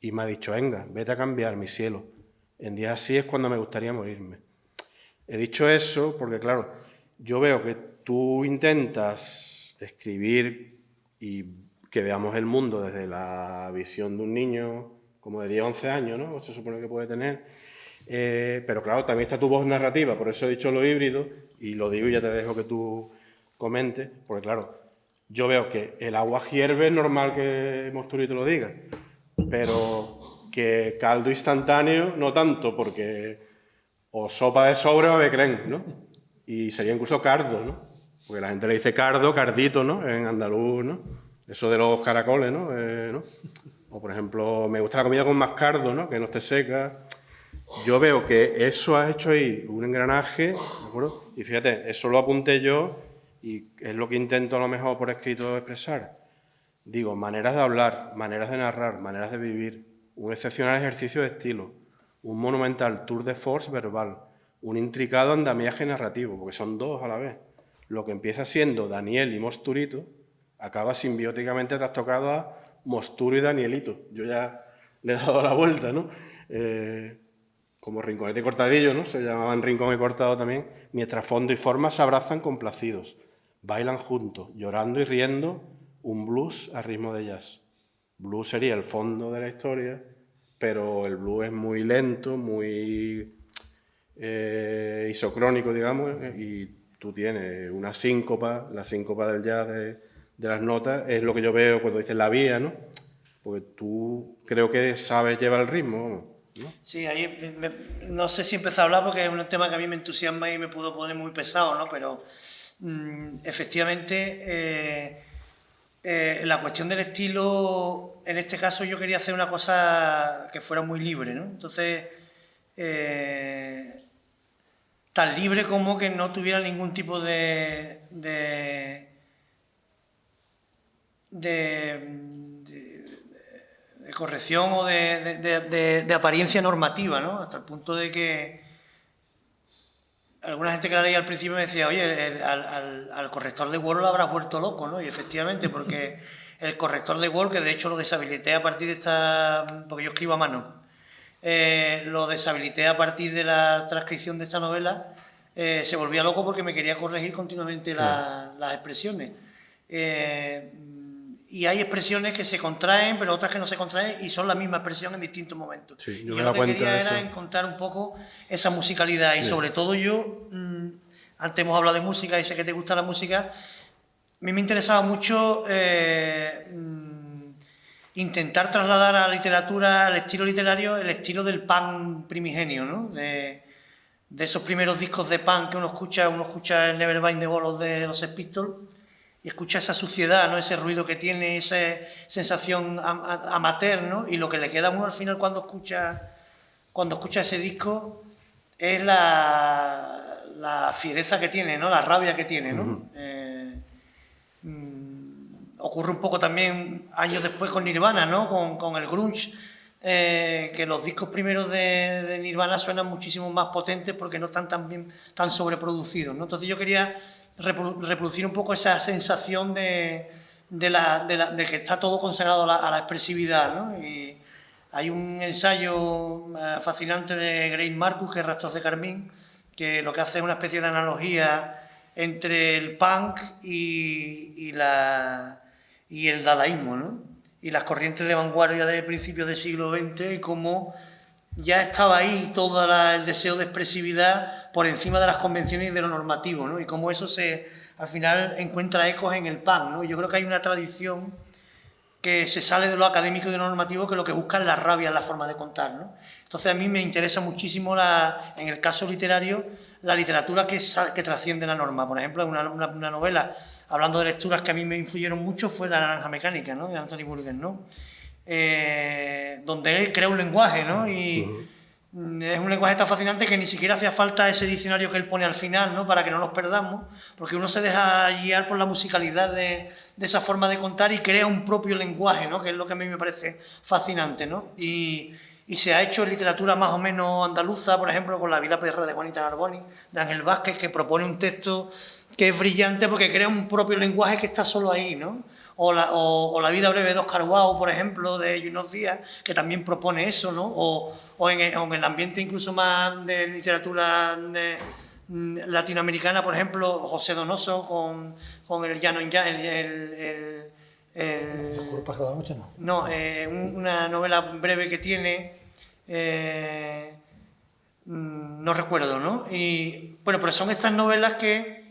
[SPEAKER 2] Y me ha dicho, venga, vete a cambiar, mi cielo. En días así es cuando me gustaría morirme. He dicho eso porque, claro, yo veo que tú intentas escribir y que veamos el mundo desde la visión de un niño como de 10 o 11 años, ¿no? Se supone que puede tener. Pero claro, también está tu voz narrativa, por eso he dicho lo híbrido, y lo digo y ya te dejo que tú comentes, porque claro, yo veo que el agua hierve, es normal que Mosturito lo diga, pero que caldo instantáneo no tanto, porque o sopa de sobre o becrén, ¿no? Y sería incluso cardo, ¿no? Porque la gente le dice cardo, cardito, ¿no? En andaluz, ¿no? Eso de los caracoles, ¿no? ¿No? O, por ejemplo, me gusta la comida con más cardo, ¿no? Que no esté seca. Yo veo que eso ha hecho ahí un engranaje, ¿de acuerdo? Y fíjate, eso lo apunté yo y es lo que intento a lo mejor por escrito expresar. Digo, maneras de hablar, maneras de narrar, maneras de vivir, un excepcional ejercicio de estilo, un monumental tour de force verbal, un intricado andamiaje narrativo, porque son 2 a la vez. Lo que empieza siendo Daniel y Mosturito acaba simbióticamente trastocado a Mosturo y Danielito. Yo ya le he dado la vuelta, ¿no? Como Rinconete y Cortadillo, ¿no? Se llamaban Rincón y Cortado también. Mientras fondo y forma se abrazan complacidos, bailan juntos, llorando y riendo, un blues a ritmo de jazz. Blues sería el fondo de la historia, pero el blues es muy lento, muy isocrónico, digamos, y tú tienes una síncopa, la síncopa del jazz de las notas, es lo que yo veo cuando dices la vía, ¿no? Porque tú creo que sabes llevar el ritmo, ¿no?
[SPEAKER 5] Sí, ahí no sé si empezar a hablar porque es un tema que a mí me entusiasma y me puedo poner muy pesado, ¿no? Pero efectivamente la cuestión del estilo, en este caso yo quería hacer una cosa que fuera muy libre, ¿no? Entonces, tan libre como que no tuviera ningún tipo de corrección o de apariencia normativa, ¿no? Hasta el punto de que alguna gente que la leía al principio me decía, oye, al corrector de Word lo habrás vuelto loco, ¿no? Y efectivamente, porque el corrector de Word, que de hecho lo deshabilité a partir de esta... porque yo escribo a mano, lo deshabilité a partir de la transcripción de esta novela, se volvía loco porque me quería corregir continuamente las expresiones. Y hay expresiones que se contraen, pero otras que no se contraen y son la misma expresión en distintos momentos.
[SPEAKER 2] Sí,
[SPEAKER 5] y yo lo que quería era encontrar un poco esa musicalidad y sobre todo yo, antes hemos hablado de música y sé que te gusta la música, a mí me interesaba mucho intentar trasladar a la literatura, al estilo literario, el estilo del punk primigenio, ¿no? De esos primeros discos de punk que uno escucha el Nevermind the Bolos de los Sex Pistols y escucha esa suciedad, ¿no? Ese ruido que tiene, esa sensación amateur, ¿no? Y lo que le queda a uno al final cuando escucha ese disco es la fiereza que tiene, ¿no? La rabia que tiene, ¿no? Ocurre un poco también años después con Nirvana, ¿no? Con el grunge, que los discos primeros de Nirvana suenan muchísimo más potentes porque no están tan sobreproducidos, ¿no? Entonces yo quería reproducir un poco esa sensación de que está todo consagrado a la expresividad, ¿no? Y hay un ensayo fascinante de Grace Marcus, que es Rastros de Carmín, que lo que hace es una especie de analogía entre el punk y el dadaísmo, ¿no? Y las corrientes de vanguardia de principios del siglo XX y cómo ya estaba ahí todo el deseo de expresividad por encima de las convenciones y de lo normativo, ¿no? Y cómo eso al final encuentra ecos en el punk, ¿no? Yo creo que hay una tradición que se sale de lo académico y de lo normativo, que lo que busca es la rabia en la forma de contar, ¿no? Entonces a mí me interesa muchísimo, en el caso literario, la literatura que trasciende la norma. Por ejemplo, una novela, hablando de lecturas que a mí me influyeron mucho, fue La naranja mecánica, ¿no? De Anthony Burgess, ¿no? Donde él crea un lenguaje, ¿no? Y es un lenguaje tan fascinante que ni siquiera hacía falta ese diccionario que él pone al final, ¿no? Para que no nos perdamos, porque uno se deja guiar por la musicalidad de esa forma de contar y crea un propio lenguaje, ¿no? Que es lo que a mí me parece fascinante, ¿no? Y se ha hecho literatura más o menos andaluza, por ejemplo, con La vida perra de Juanita Narboni, de Ángel Vázquez, que propone un texto que es brillante porque crea un propio lenguaje que está solo ahí, ¿no? O la vida breve de Oscar Wilde, por ejemplo, de Junot Díaz, que también propone eso, ¿no? O en el ambiente incluso más de literatura latinoamericana, por ejemplo, José Donoso con El llano en llano, no, una novela breve que tiene, no recuerdo, ¿no? Y bueno, pero son estas novelas que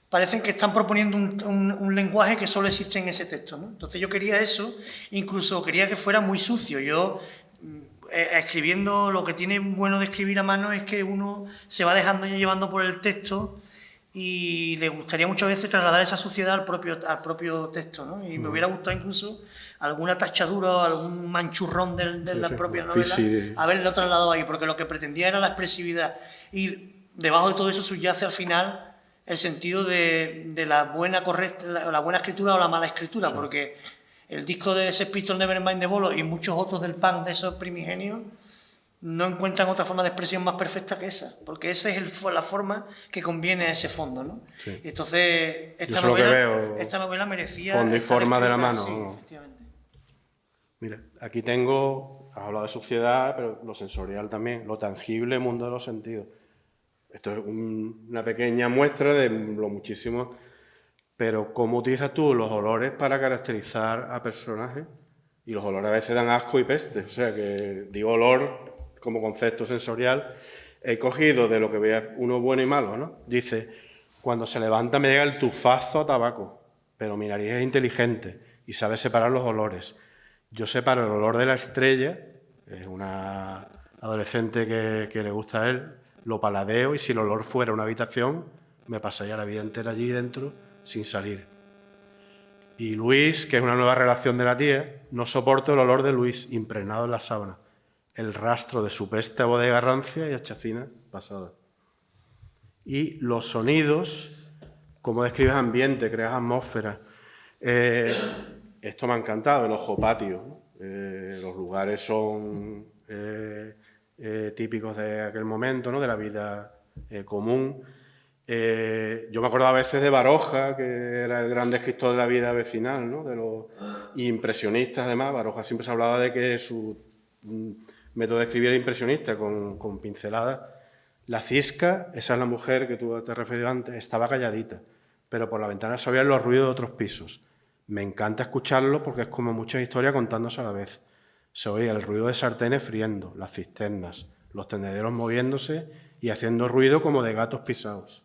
[SPEAKER 5] parecen que están proponiendo un lenguaje que solo existe en ese texto, ¿no? Entonces yo quería eso, incluso quería que fuera muy sucio. Yo, escribiendo, lo que tiene bueno de escribir a mano es que uno se va dejando llevando por el texto y le gustaría muchas veces trasladar esa suciedad al propio texto, ¿no? Y me hubiera gustado incluso alguna tachadura o algún manchurrón de la propia novela, haberlo trasladado ahí, porque lo que pretendía era la expresividad. Y debajo de todo eso subyace al final el sentido de la buena escritura o la mala escritura, porque el disco de Sex Pistols, Nevermind the Bolos y muchos otros del punk de esos primigenios no encuentran otra forma de expresión más perfecta que esa, porque esa es la forma que conviene a ese fondo, ¿no? Sí. Entonces, esta novela merecía...
[SPEAKER 2] Fondo y forma de la mano.
[SPEAKER 5] Sí, efectivamente.
[SPEAKER 2] Mira, aquí has hablado de suciedad, pero lo sensorial también, lo tangible, mundo de los sentidos. Esto es una pequeña muestra de lo muchísimo, pero ¿cómo utilizas tú los olores para caracterizar a personajes? Y los olores a veces dan asco y peste, o sea que digo olor como concepto sensorial. He cogido de lo que vea uno bueno y malo, ¿no? Dice, cuando se levanta me llega el tufazo a tabaco, pero mi nariz es inteligente y sabe separar los olores. Yo separo el olor de la estrella, es una adolescente que le gusta a él, lo paladeo y si el olor fuera una habitación, me pasaría la vida entera allí dentro sin salir. Y Luis, que es una nueva relación de la tía, no soporto el olor de Luis impregnado en la sábana, el rastro de su peste a bodega rancia y a chacina pasada. Y los sonidos, cómo describes ambiente, creas atmósfera. Esto me ha encantado, el ojo patio, ¿no? Los lugares son típicos de aquel momento, ¿no? De la vida común. Yo me acuerdo a veces de Baroja, que era el gran descriptor de la vida vecinal, ¿no? De los impresionistas, además. Baroja siempre se hablaba de que su método de escribir era impresionista, con pinceladas La Cisca, esa es la mujer que tú te has referido antes, estaba calladita, pero por la ventana se oían los ruidos de otros pisos. Me encanta escucharlo porque es como muchas historias contándose a la vez. Se oía el ruido de sartenes friendo, las cisternas, los tendederos moviéndose y haciendo ruido como de gatos pisados.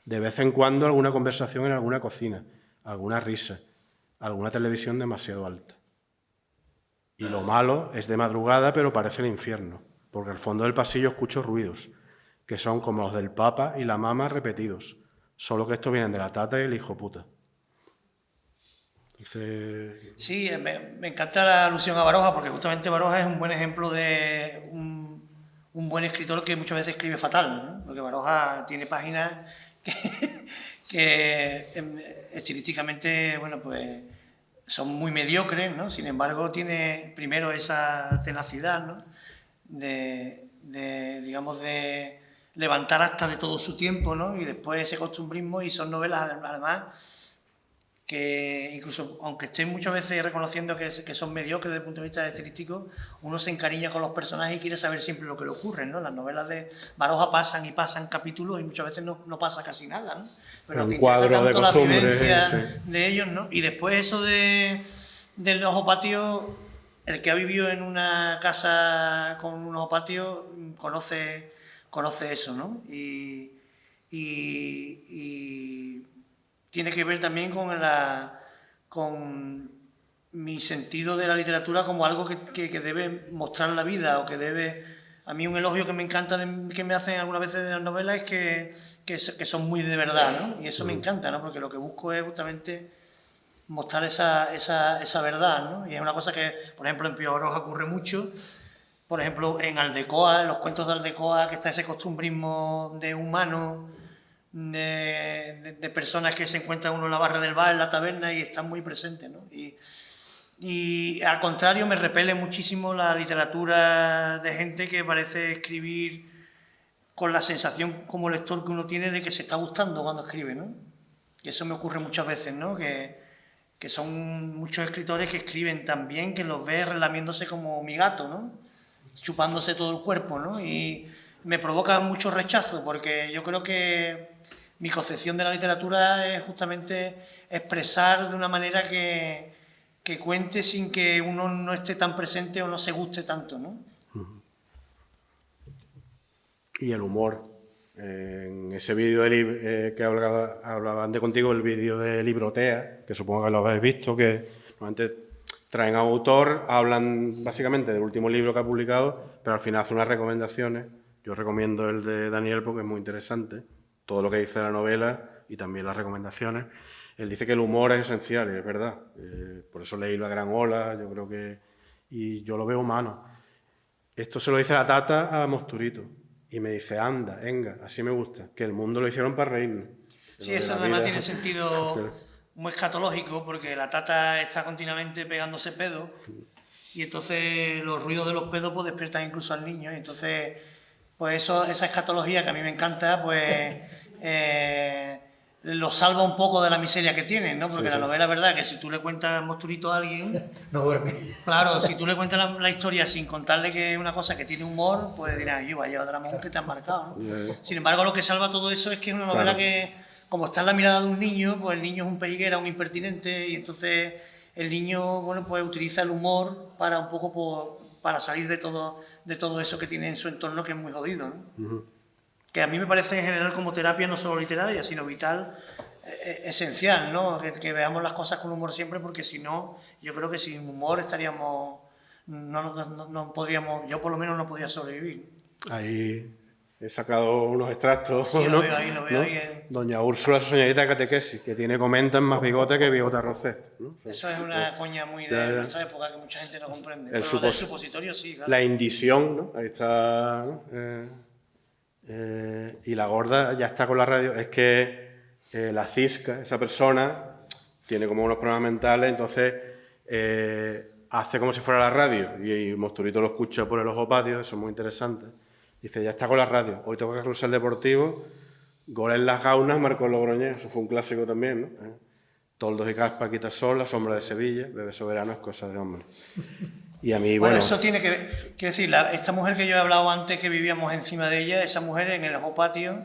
[SPEAKER 2] De vez en cuando alguna conversación en alguna cocina, alguna risa, alguna televisión demasiado alta. Y lo malo es de madrugada, pero parece el infierno, porque al fondo del pasillo escucho ruidos, que son como los del Papa y la Mama repetidos, solo que estos vienen de la Tata y el hijo puta. Entonces...
[SPEAKER 5] Sí, me encanta la alusión a Baroja, porque justamente Baroja es un buen ejemplo de un buen escritor que muchas veces escribe fatal, ¿no? Porque Baroja tiene páginas que estilísticamente, bueno, pues son muy mediocres, ¿no? Sin embargo, tiene primero esa tenacidad, ¿no? Digamos, de levantar actas de todo su tiempo, ¿no? Y después ese costumbrismo, y son novelas, además, que incluso, aunque estén muchas veces reconociendo que son mediocres desde el punto de vista estilístico, uno se encariña con los personajes y quiere saber siempre lo que le ocurre, ¿no? Las novelas de Baroja pasan y pasan capítulos y muchas veces no pasa casi nada, ¿no? Pero
[SPEAKER 2] un cuadro de
[SPEAKER 5] la
[SPEAKER 2] costumbre,
[SPEAKER 5] vivencia
[SPEAKER 2] sí,
[SPEAKER 5] de ellos, ¿no? Y después eso del ojo patio, el que ha vivido en una casa con un ojo patio conoce eso, ¿no? Y tiene que ver también con mi sentido de la literatura como algo que debe mostrar la vida, o que debe... A mí un elogio que me encanta, que me hacen algunas veces de las novelas, es que son muy de verdad, ¿no? Y eso me encanta, ¿no? Porque lo que busco es justamente mostrar esa verdad, ¿no? Y es una cosa que, por ejemplo, en Pío Baroja ocurre mucho. Por ejemplo, en Aldecoa, en los cuentos de Aldecoa, que está ese costumbrismo de humano, de personas que se encuentran uno en la barra del bar, en la taberna, y están muy presentes, ¿no? Y al contrario, me repele muchísimo la literatura de gente que parece escribir con la sensación como lector que uno tiene de que se está gustando cuando escribe, ¿no? Y eso me ocurre muchas veces, ¿no? Que son muchos escritores que escriben tan bien que los ves relamiéndose como mi gato, ¿no? Chupándose todo el cuerpo, ¿no? Y me provoca mucho rechazo, porque yo creo que mi concepción de la literatura es justamente expresar de una manera que cuente sin que uno no esté tan presente o no se guste tanto, ¿no?
[SPEAKER 2] Y el humor. En ese vídeo que hablaba antes contigo, el vídeo de Librotea, que supongo que lo habéis visto, que normalmente traen a un autor, hablan básicamente del último libro que ha publicado, pero al final hacen unas recomendaciones. Yo recomiendo el de Daniel porque es muy interesante, todo lo que dice la novela y también las recomendaciones. Él dice que el humor es esencial, y es verdad. Por eso leí La Gran Ola, yo creo que... Y yo lo veo humano. Esto se lo dice la Tata a Mosturito. Y me dice, anda, venga, así me gusta, que el mundo lo hicieron para reírnos.
[SPEAKER 5] Sí, eso además tiene sentido muy escatológico, porque la Tata está continuamente pegándose pedos, y entonces los ruidos de los pedos pues despiertan incluso al niño, y entonces pues esa escatología que a mí me encanta, pues lo salva un poco de la miseria que tienen, ¿no? Porque la novela es verdad que si tú le cuentas Mosturito a alguien...
[SPEAKER 1] No duerme.
[SPEAKER 5] Claro, si tú le cuentas la historia sin contarle que es una cosa que tiene humor, pues dirás, yo vaya dramón que te has marcado, ¿no? Sin embargo, lo que salva todo eso es que es una novela que, como está en la mirada de un niño, pues el niño es un pejiguera, un impertinente, y entonces el niño, bueno, pues utiliza el humor para un poco para salir de todo eso que tiene en su entorno, que es muy jodido, ¿no? Que a mí me parece en general como terapia no solo literaria, sino vital, esencial, ¿no? Que veamos las cosas con humor siempre, porque si no, yo creo que sin humor estaríamos, no podríamos, yo por lo menos no podría sobrevivir.
[SPEAKER 2] Ahí he sacado unos extractos,
[SPEAKER 5] sí,
[SPEAKER 2] ¿no?
[SPEAKER 5] Lo veo ahí
[SPEAKER 2] Doña Úrsula, su señorita de catequesis, que tiene comentan más bigote que bigote Roset, ¿no?
[SPEAKER 5] Eso es una coña muy de nuestra época que mucha gente no comprende. Pero lo del supositorio sí, claro.
[SPEAKER 2] La indición, ¿no? Ahí está, ¿no? Y la gorda ya está con la radio. Es que la Cisca, esa persona, tiene como unos problemas mentales, entonces hace como si fuera la radio, y Mosturito lo escucha por el ojo patio, eso es muy interesante. Dice, ya está con la radio, hoy toca Carrusel Deportivo, gol en las gaunas, marcó Logroñés, eso fue un clásico también, ¿no? Toldos y Caspa, Quitasol, La Sombra de Sevilla, Bebé Soberano es cosa de hombre. Y a mí,
[SPEAKER 5] Bueno,
[SPEAKER 2] bueno,
[SPEAKER 5] eso tiene que ver, quiero decir, esta mujer que yo he hablado antes, que vivíamos encima de ella, esa mujer en el ojo patio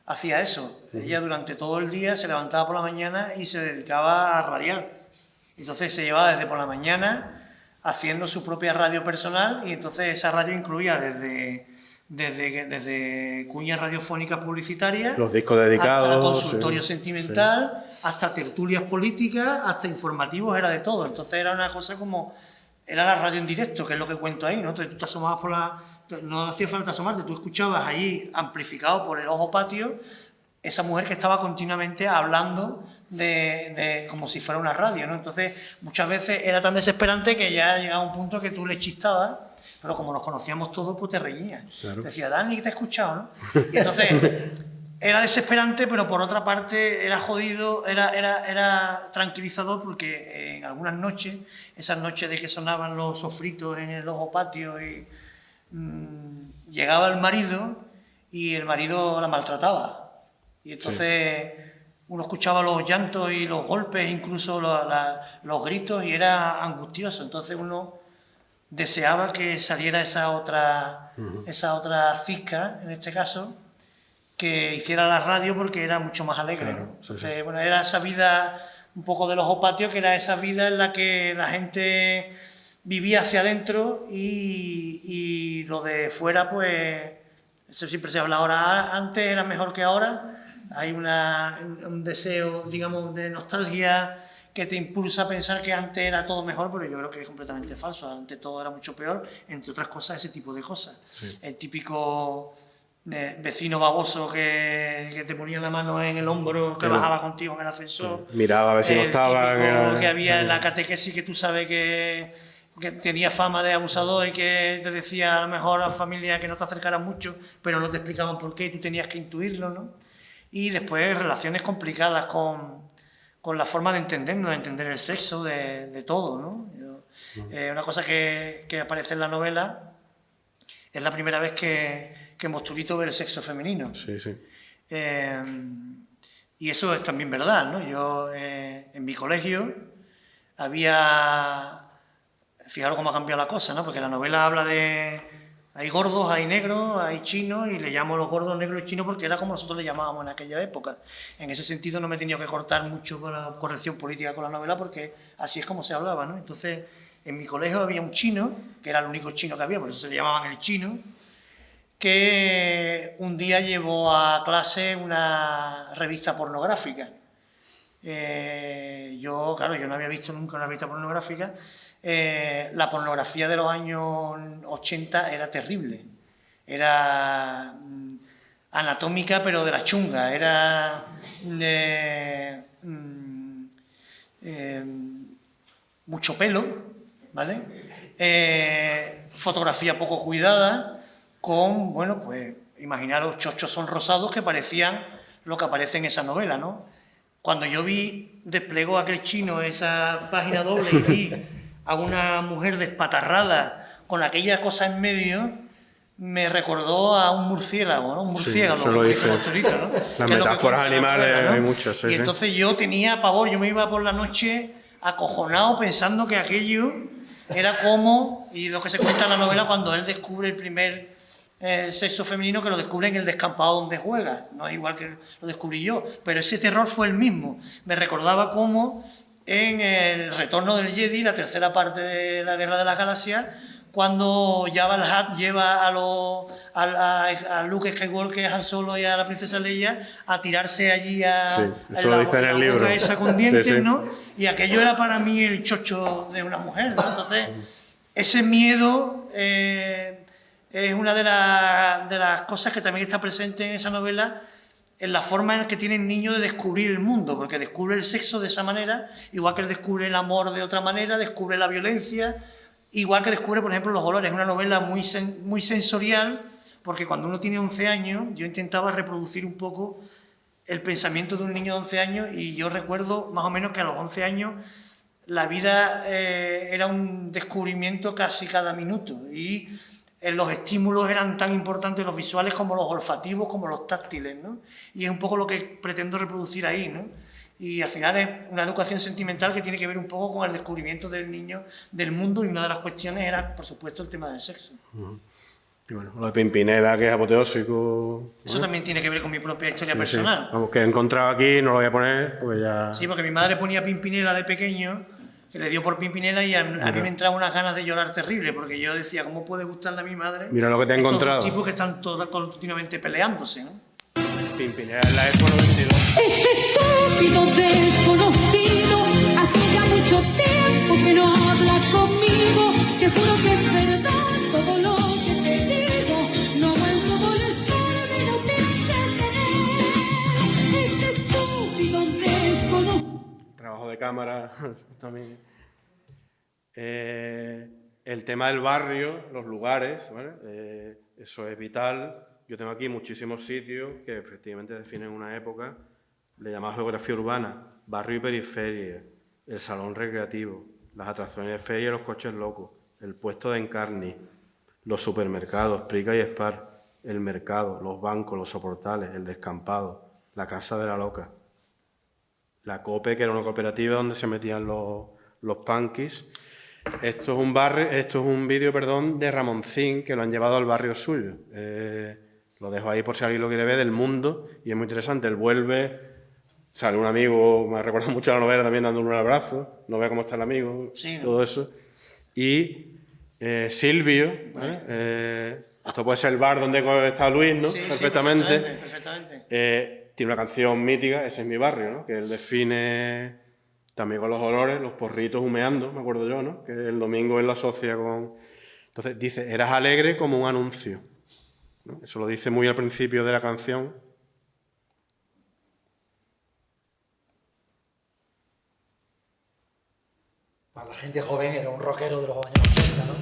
[SPEAKER 5] hacía eso. Ella durante todo el día se levantaba por la mañana y se dedicaba a radiar. Entonces se llevaba desde por la mañana haciendo su propia radio personal, y entonces esa radio incluía desde cuñas radiofónicas publicitarias,
[SPEAKER 2] los discos dedicados,
[SPEAKER 5] hasta consultorio sentimental, hasta tertulias políticas, hasta informativos, era de todo. Entonces era una cosa como... Era la radio en directo, que es lo que cuento ahí, ¿no? Entonces tú te asomabas por la... No hacía falta asomarte, tú escuchabas allí, amplificado por el ojo patio, esa mujer que estaba continuamente hablando como si fuera una radio, ¿no? Entonces, muchas veces era tan desesperante que ya llegaba un punto que tú le chistabas, pero como nos conocíamos todos, pues te reías.
[SPEAKER 2] Claro.
[SPEAKER 5] Te decía, Dani, que te he escuchado, ¿no? Y entonces, era desesperante, pero por otra parte era jodido, era tranquilizador, porque en algunas noches, esas noches de que sonaban los sofritos en el ojo patio, y llegaba el marido y el marido la maltrataba. Y entonces uno escuchaba los llantos y los golpes, incluso los gritos, y era angustioso. Entonces uno deseaba que saliera esa otra cisca, en este caso, que hiciera la radio, porque era mucho más alegre,
[SPEAKER 2] Claro,
[SPEAKER 5] ¿no?
[SPEAKER 2] sí,
[SPEAKER 5] Entonces,
[SPEAKER 2] sí.
[SPEAKER 5] bueno, era esa vida un poco del ojo patio, que era esa vida en la que la gente vivía hacia adentro, y lo de fuera, pues, eso siempre se habla ahora, antes era mejor que ahora. Hay un deseo, digamos, de nostalgia que te impulsa a pensar que antes era todo mejor, pero yo creo que es completamente falso. Antes todo era mucho peor, entre otras cosas, ese tipo de cosas.
[SPEAKER 2] Sí.
[SPEAKER 5] El típico vecino baboso que te ponía la mano en el hombro, que bajaba contigo en el ascensor.
[SPEAKER 2] miraba a ver si no estaba...
[SPEAKER 5] típico que había en la catequesis, que tú sabes que tenía fama de abusador, y que te decía a lo mejor a la familia que no te acercaras mucho, pero no te explicaban por qué, y tú tenías que intuirlo, ¿no? Y después relaciones complicadas con la forma de entendernos, de entender el sexo, de todo, ¿no? Una cosa que aparece en la novela es la primera vez que Mosturito ve el sexo femenino.
[SPEAKER 2] Sí, sí.
[SPEAKER 5] Y eso es también verdad, ¿no? Yo en mi colegio había... Fijaros cómo ha cambiado la cosa, ¿no? Porque la novela habla de... Hay gordos, hay negros, hay chinos, y le llamo los gordos, negros y chinos porque era como nosotros le llamábamos en aquella época. En ese sentido no me he tenido que cortar mucho con la corrección política con la novela, porque así es como se hablaba, ¿no? Entonces, en mi colegio había un chino, que era el único chino que había, por eso se le llamaban el chino, que un día llevó a clase una revista pornográfica. Yo no había visto nunca una revista pornográfica. La pornografía de los años 80 era terrible. Era anatómica, pero de la chunga. Era mucho pelo, ¿vale? Fotografía poco cuidada, con, bueno, pues imaginaros chochos sonrosados que parecían lo que aparece en esa novela, ¿no? Cuando yo desplegó aquel chino esa página doble y vi a una mujer despatarrada con aquella cosa en medio, me recordó a un murciélago, ¿no? Un murciélago,
[SPEAKER 2] sí, eso lo dice.
[SPEAKER 5] Mosturito, ¿no?
[SPEAKER 2] Las metáforas animales, ¿no? Hay muchas, sí,
[SPEAKER 5] Y
[SPEAKER 2] sí.
[SPEAKER 5] entonces yo tenía pavor, yo me iba por la noche acojonado pensando que aquello era como, y lo que se cuenta en la novela, cuando él descubre el primer sexo femenino, que lo descubre en el descampado donde juega, no es igual que lo descubrí yo, pero ese terror fue el mismo. Me recordaba cómo en el Retorno del Jedi, la tercera parte de la Guerra de las Galaxias, cuando Jabba el Hutt lleva a Luke Skywalker, a Han Solo y a la princesa Leia a tirarse allí a
[SPEAKER 2] Sí, eso lo dice en el libro.
[SPEAKER 5] esa con dientes,
[SPEAKER 2] Sí, sí.
[SPEAKER 5] ¿no? Y aquello era para mí el chocho de una mujer, ¿no? Entonces, ese miedo es una de las cosas que también está presente en esa novela, en la forma en la que tiene el niño de descubrir el mundo, porque descubre el sexo de esa manera, igual que él descubre el amor de otra manera, descubre la violencia, igual que descubre, por ejemplo, los olores. Es una novela muy sensorial, porque cuando uno tiene 11 años, yo intentaba reproducir un poco el pensamiento de un niño de 11 años, y yo recuerdo más o menos que a los 11 años la vida era un descubrimiento casi cada minuto, y los estímulos eran tan importantes, los visuales como los olfativos, como los táctiles, ¿no? Y es un poco lo que pretendo reproducir ahí, ¿no? Y al final es una educación sentimental que tiene que ver un poco con el descubrimiento del niño del mundo, y una de las cuestiones era, por supuesto, el tema del sexo.
[SPEAKER 2] Y bueno, lo de Pimpinela, que es apoteósico.
[SPEAKER 5] Eso también tiene que ver con mi propia historia personal.
[SPEAKER 2] Sí. Vamos, que he encontrado aquí, no lo voy a poner, porque ya...
[SPEAKER 5] Sí, porque mi madre ponía Pimpinela de pequeño, que le dio por Pimpinela, y a mí me entraban unas ganas de llorar terrible, porque yo decía, ¿cómo puede gustarle a mi madre?
[SPEAKER 2] Mira lo que te he encontrado.
[SPEAKER 5] Estos tipos que están todos continuamente peleándose, ¿no?
[SPEAKER 2] Pimpinela en la Expo 92.
[SPEAKER 6] Ese estúpido desconocido hace ya mucho tiempo que no habla conmigo. Te juro que es verdad todo lo que te digo. No vuelvo a molestarme, no te entenderé. Ese estúpido desconocido.
[SPEAKER 2] Trabajo de cámara también. El tema del barrio, los lugares, ¿vale? Eso es vital. Yo tengo aquí muchísimos sitios que efectivamente definen una época. Le llamamos geografía urbana, barrio y periferia, el salón recreativo, las atracciones de feria y los coches locos, el puesto de Encarni, los supermercados, Prica y Spar, el mercado, los bancos, los soportales, el descampado, la casa de la loca, la COPE, que era una cooperativa donde se metían los punkis. Esto es un vídeo, de Ramoncín, que lo han llevado al barrio suyo. Lo dejo ahí por si alguien lo quiere ver, del Mundo, y es muy interesante. Él vuelve, sale un amigo, me recuerda mucho a la novela también, dándole un abrazo, no ve cómo está el amigo, sí, ¿no? Todo eso. Y Silvio, esto puede ser el bar donde está Luis, ¿no? Sí, perfectamente. Sí, perfectamente. Tiene una canción mítica, Ese es mi barrio, ¿no? Que él define también con los olores, los porritos humeando, me acuerdo yo, ¿no? Que el domingo él lo asocia con... Entonces dice, eras alegre como un anuncio, ¿no? Eso lo dice muy al principio de la canción.
[SPEAKER 1] Para la gente joven era un rockero de los años
[SPEAKER 7] 80, ¿no?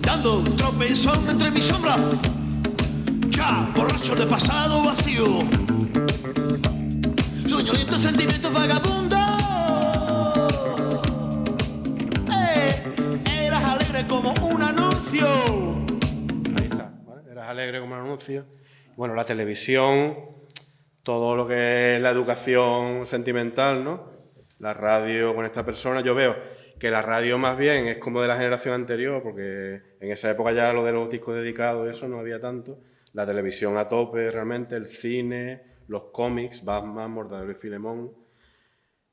[SPEAKER 7] Dando un tropezón entre mi sombra, ya borracho de pasado vacío, soñolientos sentimientos vagabundos. Eras alegre como un anuncio.
[SPEAKER 2] Ahí está, ¿vale? Eras alegre como un anuncio. Bueno, la televisión, todo lo que es la educación sentimental, ¿no? La radio con esta persona, yo veo que la radio más bien es como de la generación anterior, porque en esa época ya lo de los discos dedicados, eso no había tanto. La televisión a tope realmente, el cine, los cómics, Batman, Mortadelo y Filemón.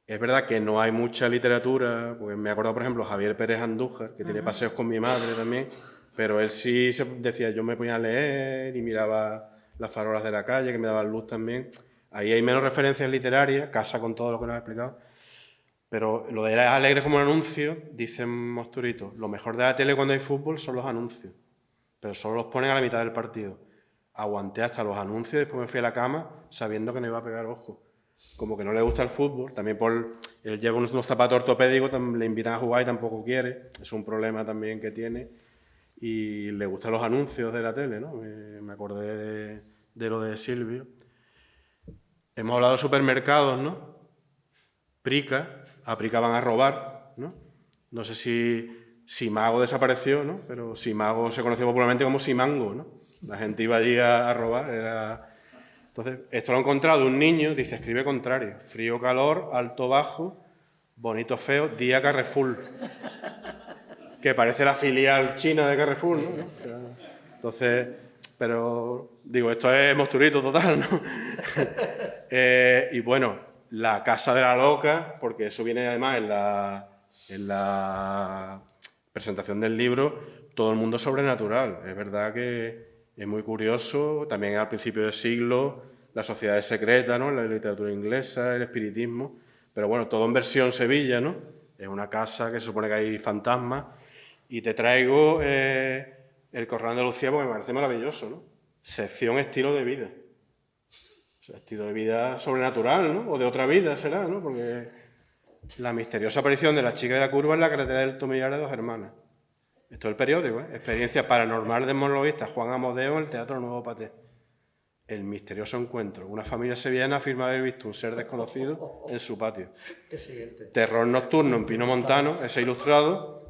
[SPEAKER 2] Es verdad que no hay mucha literatura, porque me acuerdo, por ejemplo, Javier Pérez Andújar, que tiene Paseos con mi madre también, pero él sí decía, yo me ponía a leer y miraba las farolas de la calle, que me daban luz también. Ahí hay menos referencias literarias, casa con todo lo que nos ha explicado. Pero lo de Eras alegre como un anuncio, dicen Mosturito, lo mejor de la tele cuando hay fútbol son los anuncios, pero solo los ponen a la mitad del partido. Aguanté hasta los anuncios y después me fui a la cama sabiendo que no iba a pegar ojo. Como que no le gusta el fútbol, también él lleva unos zapatos ortopédicos, le invitan a jugar y tampoco quiere, es un problema también que tiene, y le gustan los anuncios de la tele, ¿no? Me acordé de lo de Silvio. Hemos hablado de supermercados, ¿no? A Prica van a robar, ¿no? No sé si Simago desapareció, ¿no? Pero Simago se conoció popularmente como Simango, ¿no? La gente iba allí a robar. Entonces, esto lo ha encontrado un niño, dice, escribe contrario. Frío, calor, alto, bajo, bonito, feo, día Carrefour. Que parece la filial china de Carrefour, ¿no? O sea, entonces, pero digo, esto es Mosturito total, ¿no? Y bueno, la casa de la loca, porque eso viene además en la presentación del libro, todo el mundo sobrenatural. Es verdad que es muy curioso, también al principio del siglo, las sociedades secretas, ¿no? La literatura inglesa, el espiritismo, pero bueno, todo en versión Sevilla, ¿no? Es una casa que se supone que hay fantasmas, y te traigo el Corral de Lucía porque me parece maravilloso, ¿no? Sección estilo de vida. O sea, estilo de vida sobrenatural, ¿no? O de otra vida será, ¿no? Porque la misteriosa aparición de la chica de la curva en la carretera del Tomillar de Dos Hermanas. Esto es el periódico, ¿eh? Experiencia paranormal del monologuista Juan Amodeo en el Teatro Nuevo Paté. El misterioso encuentro. Una familia sevillana afirma haber visto un ser desconocido en su patio. Terror nocturno en Pino Montano, ese ilustrado.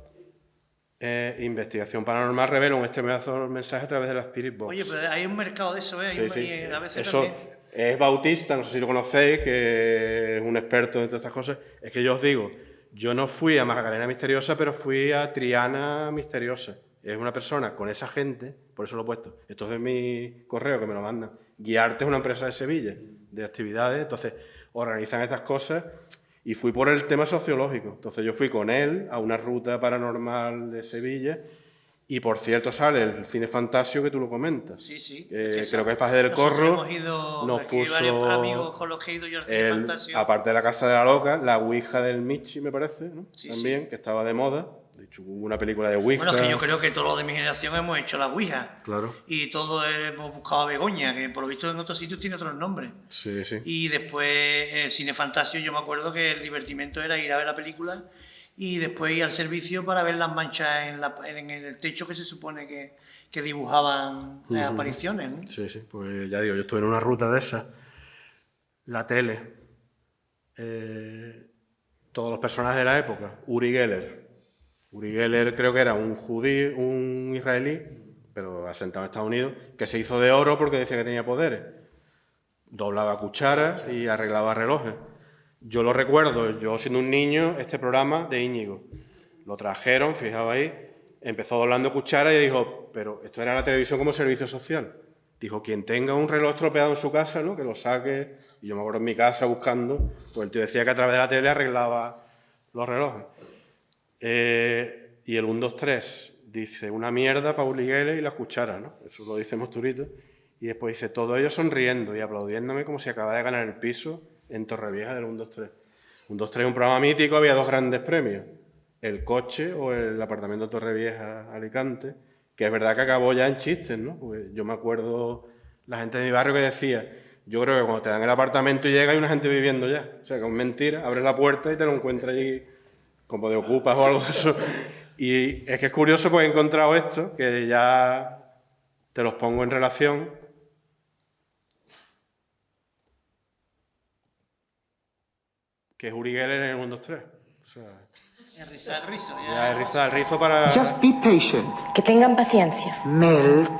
[SPEAKER 2] investigación paranormal revela un estremecedor mensaje a través de la Spirit Box.
[SPEAKER 5] Oye, pero hay un mercado de eso, ¿eh?
[SPEAKER 2] Sí, sí.
[SPEAKER 5] Y a veces
[SPEAKER 2] Eso
[SPEAKER 5] también...
[SPEAKER 2] es Bautista, no sé si lo conocéis, que es un experto en todas estas cosas. Es que yo os digo, yo no fui a Magdalena Misteriosa, pero fui a Triana Misteriosa. Es una persona con esa gente, por eso lo he puesto. Esto es de mi correo que me lo mandan. Guiarte es una empresa de Sevilla, de actividades, entonces organizan estas cosas y fui por el tema sociológico. Entonces yo fui con él a una ruta paranormal de Sevilla y, por cierto, sale el cine Fantasio que tú lo comentas.
[SPEAKER 5] Sí, sí.
[SPEAKER 2] Creo que es Paje del Corro.
[SPEAKER 5] Nos puso varios amigos con los que he ido yo al cine Fantasio.
[SPEAKER 2] Aparte de la Casa de la Loca, la Ouija del Michi, me parece, ¿no?
[SPEAKER 5] Sí,
[SPEAKER 2] también,
[SPEAKER 5] sí.
[SPEAKER 2] que estaba de moda. De hecho, hubo una película de Ouija.
[SPEAKER 5] Bueno, es que yo creo que todos los de mi generación hemos hecho la Ouija.
[SPEAKER 2] Claro.
[SPEAKER 5] Y todos hemos buscado a Begoña, que por lo visto en otros sitios tiene otros nombres.
[SPEAKER 2] Sí, sí.
[SPEAKER 5] Y después el cine Fantasio, yo me acuerdo que el divertimento era ir a ver la película y después ir al servicio para ver las manchas en el techo que se supone que dibujaban las apariciones, ¿no?
[SPEAKER 2] Sí, sí. Pues ya digo, yo estuve en una ruta de esas. La tele. Todos los personajes de la época. Uri Geller. Uri Geller creo que era un judío, un israelí, pero asentado en Estados Unidos, que se hizo de oro porque decía que tenía poderes. Doblaba cucharas y arreglaba relojes. Yo lo recuerdo, yo siendo un niño, este programa de Íñigo. Lo trajeron, fijaos ahí, empezó doblando cucharas y dijo, pero esto era la televisión como servicio social. Dijo, quien tenga un reloj estropeado en su casa, ¿no?, que lo saque. Y yo me acuerdo en mi casa buscando, pues el tío decía que a través de la tele arreglaba los relojes. Y el 1, 2, 3 dice, una mierda para Uri Geller y las cucharas, ¿no? Eso lo dice Mosturito. Y después dice, todos ellos sonriendo y aplaudiéndome como si acabara de ganar el piso en Torrevieja del 1, 2, 3. 1, 2, 3 es un programa mítico, había 2 grandes premios. El coche o el apartamento de Torrevieja, Alicante, que es verdad que acabó ya en chistes, ¿no? Pues yo me acuerdo la gente de mi barrio que decía, yo creo que cuando te dan el apartamento y llega hay una gente viviendo ya. O sea, que es mentira, abres la puerta y te lo encuentras allí como de ocupas o algo de eso. Y es que es curioso porque he encontrado esto, que ya te los pongo en relación. Que es Uri Geller en el 1, 2, 3. O sea,
[SPEAKER 5] El rizo.
[SPEAKER 2] ya el rizo para...
[SPEAKER 8] Just be patient.
[SPEAKER 9] Que tengan paciencia.
[SPEAKER 8] Melt,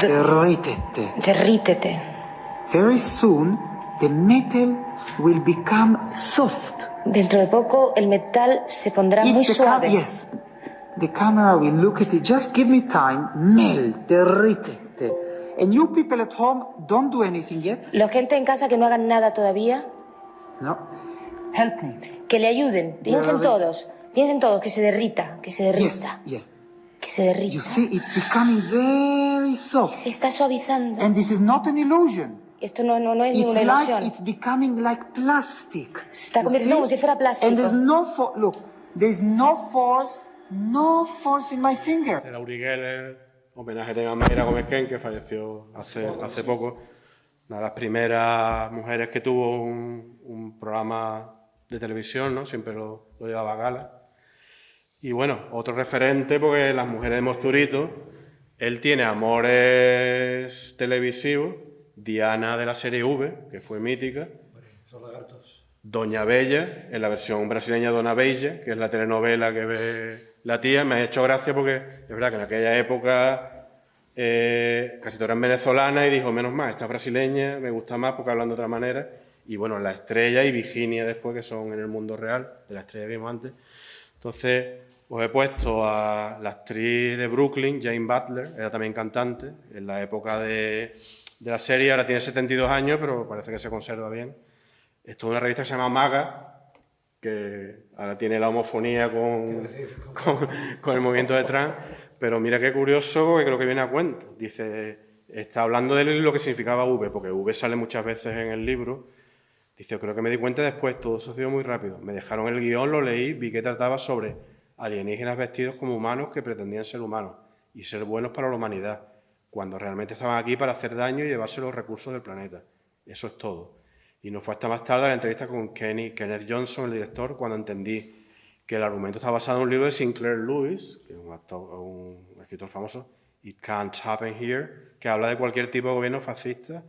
[SPEAKER 8] derrítete.
[SPEAKER 9] Derrítete.
[SPEAKER 8] Very soon, the metal will become soft.
[SPEAKER 9] Dentro de poco el metal se pondrá muy suave.
[SPEAKER 8] Yes, the camera will look at it. Just give me time. Melt, derrítete. And you people at home, don't do anything yet.
[SPEAKER 9] La gente en casa que no hagan nada todavía.
[SPEAKER 8] No. Help me.
[SPEAKER 9] Que le ayuden. Piensen todos que se derrita, que se derrita.
[SPEAKER 8] Yes.
[SPEAKER 9] Que se derrita.
[SPEAKER 8] You see, it's becoming very soft.
[SPEAKER 9] Se está suavizando.
[SPEAKER 8] And this is not an illusion.
[SPEAKER 9] Esto no es ninguna ilusión.
[SPEAKER 8] It's becoming like plastic.
[SPEAKER 9] Se está convirtiendo como si fuera plástico.
[SPEAKER 8] And there's no force. Look, there's no force in my finger.
[SPEAKER 2] Era Uri Geller, homenaje a Mayra Gómez Ken, que falleció hace poco. Una de las primeras mujeres que tuvo un programa de televisión, ¿no? Siempre lo llevaba a gala. Y bueno, otro referente, porque las mujeres de Mosturito, él tiene amores televisivos. Diana de la serie V, que fue mítica.
[SPEAKER 1] Son lagartos.
[SPEAKER 2] Doña Bella, en la versión brasileña Dona Bella, que es la telenovela que ve la tía. Me ha hecho gracia porque es verdad que en aquella época casi todas eran venezolanas y dijo, menos mal, esta brasileña me gusta más porque hablan de otra manera. Y bueno, La Estrella y Virginia después, que son en el mundo real, de La Estrella que vimos antes. Entonces, os he puesto a la actriz de Brooklyn, Jane Butler, era también cantante, en la época de la serie, ahora tiene 72 años, pero parece que se conserva bien. Esto es una revista que se llama Maga, que ahora tiene la homofonía con el movimiento de trans, pero mira qué curioso, porque creo que viene a cuento. Dice, está hablando de lo que significaba V, porque V sale muchas veces en el libro. Dice, creo que me di cuenta después, todo sucedió muy rápido. Me dejaron el guión, lo leí, vi que trataba sobre alienígenas vestidos como humanos que pretendían ser humanos y ser buenos para la humanidad, cuando realmente estaban aquí para hacer daño y llevarse los recursos del planeta. Eso es todo. Y no fue hasta más tarde la entrevista con Kenneth Johnson, el director, cuando entendí que el argumento está basado en un libro de Sinclair Lewis, que es un escritor famoso, It Can't Happen Here, que habla de cualquier tipo de gobierno fascista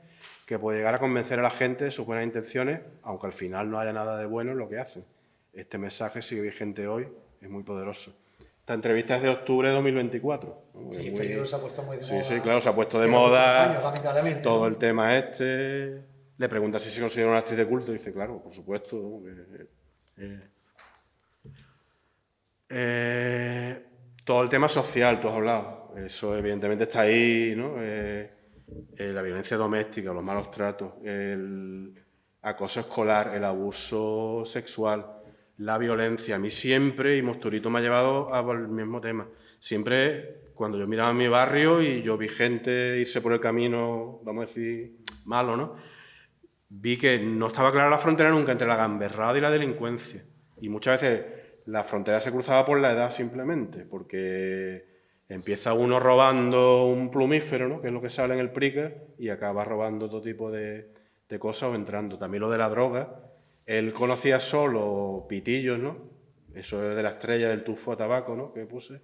[SPEAKER 2] que puede llegar a convencer a la gente de sus buenas intenciones, aunque al final no haya nada de bueno en lo que hacen. Este mensaje sigue vigente hoy, es muy poderoso. Esta entrevista es de octubre de 2024. ¿no?
[SPEAKER 1] Sí, este libro se ha puesto muy de moda.
[SPEAKER 2] Sí, claro, se ha puesto de
[SPEAKER 1] en los
[SPEAKER 2] moda
[SPEAKER 1] últimos años, lamentablemente,
[SPEAKER 2] todo
[SPEAKER 1] ¿no?
[SPEAKER 2] el tema este. Le pregunta si se considera una actriz de culto y dice, claro, por supuesto. ¿no? Todo el tema social, tú has hablado. Eso evidentemente está ahí, ¿no? La violencia doméstica, los malos tratos, el acoso escolar, el abuso sexual, la violencia. A mí siempre, y Mosturito me ha llevado al mismo tema, siempre cuando yo miraba mi barrio y yo vi gente irse por el camino, vamos a decir, malo, ¿no? Vi que no estaba clara la frontera nunca entre la gamberrada y la delincuencia. Y muchas veces la frontera se cruzaba por la edad simplemente, porque empieza uno robando un plumífero, ¿no? Que es lo que sale en el Prica, y acaba robando todo tipo de cosas o entrando. También lo de la droga. Él conocía solo pitillos, ¿no? Eso es de la estrella del tufo a tabaco, ¿no? Que puse.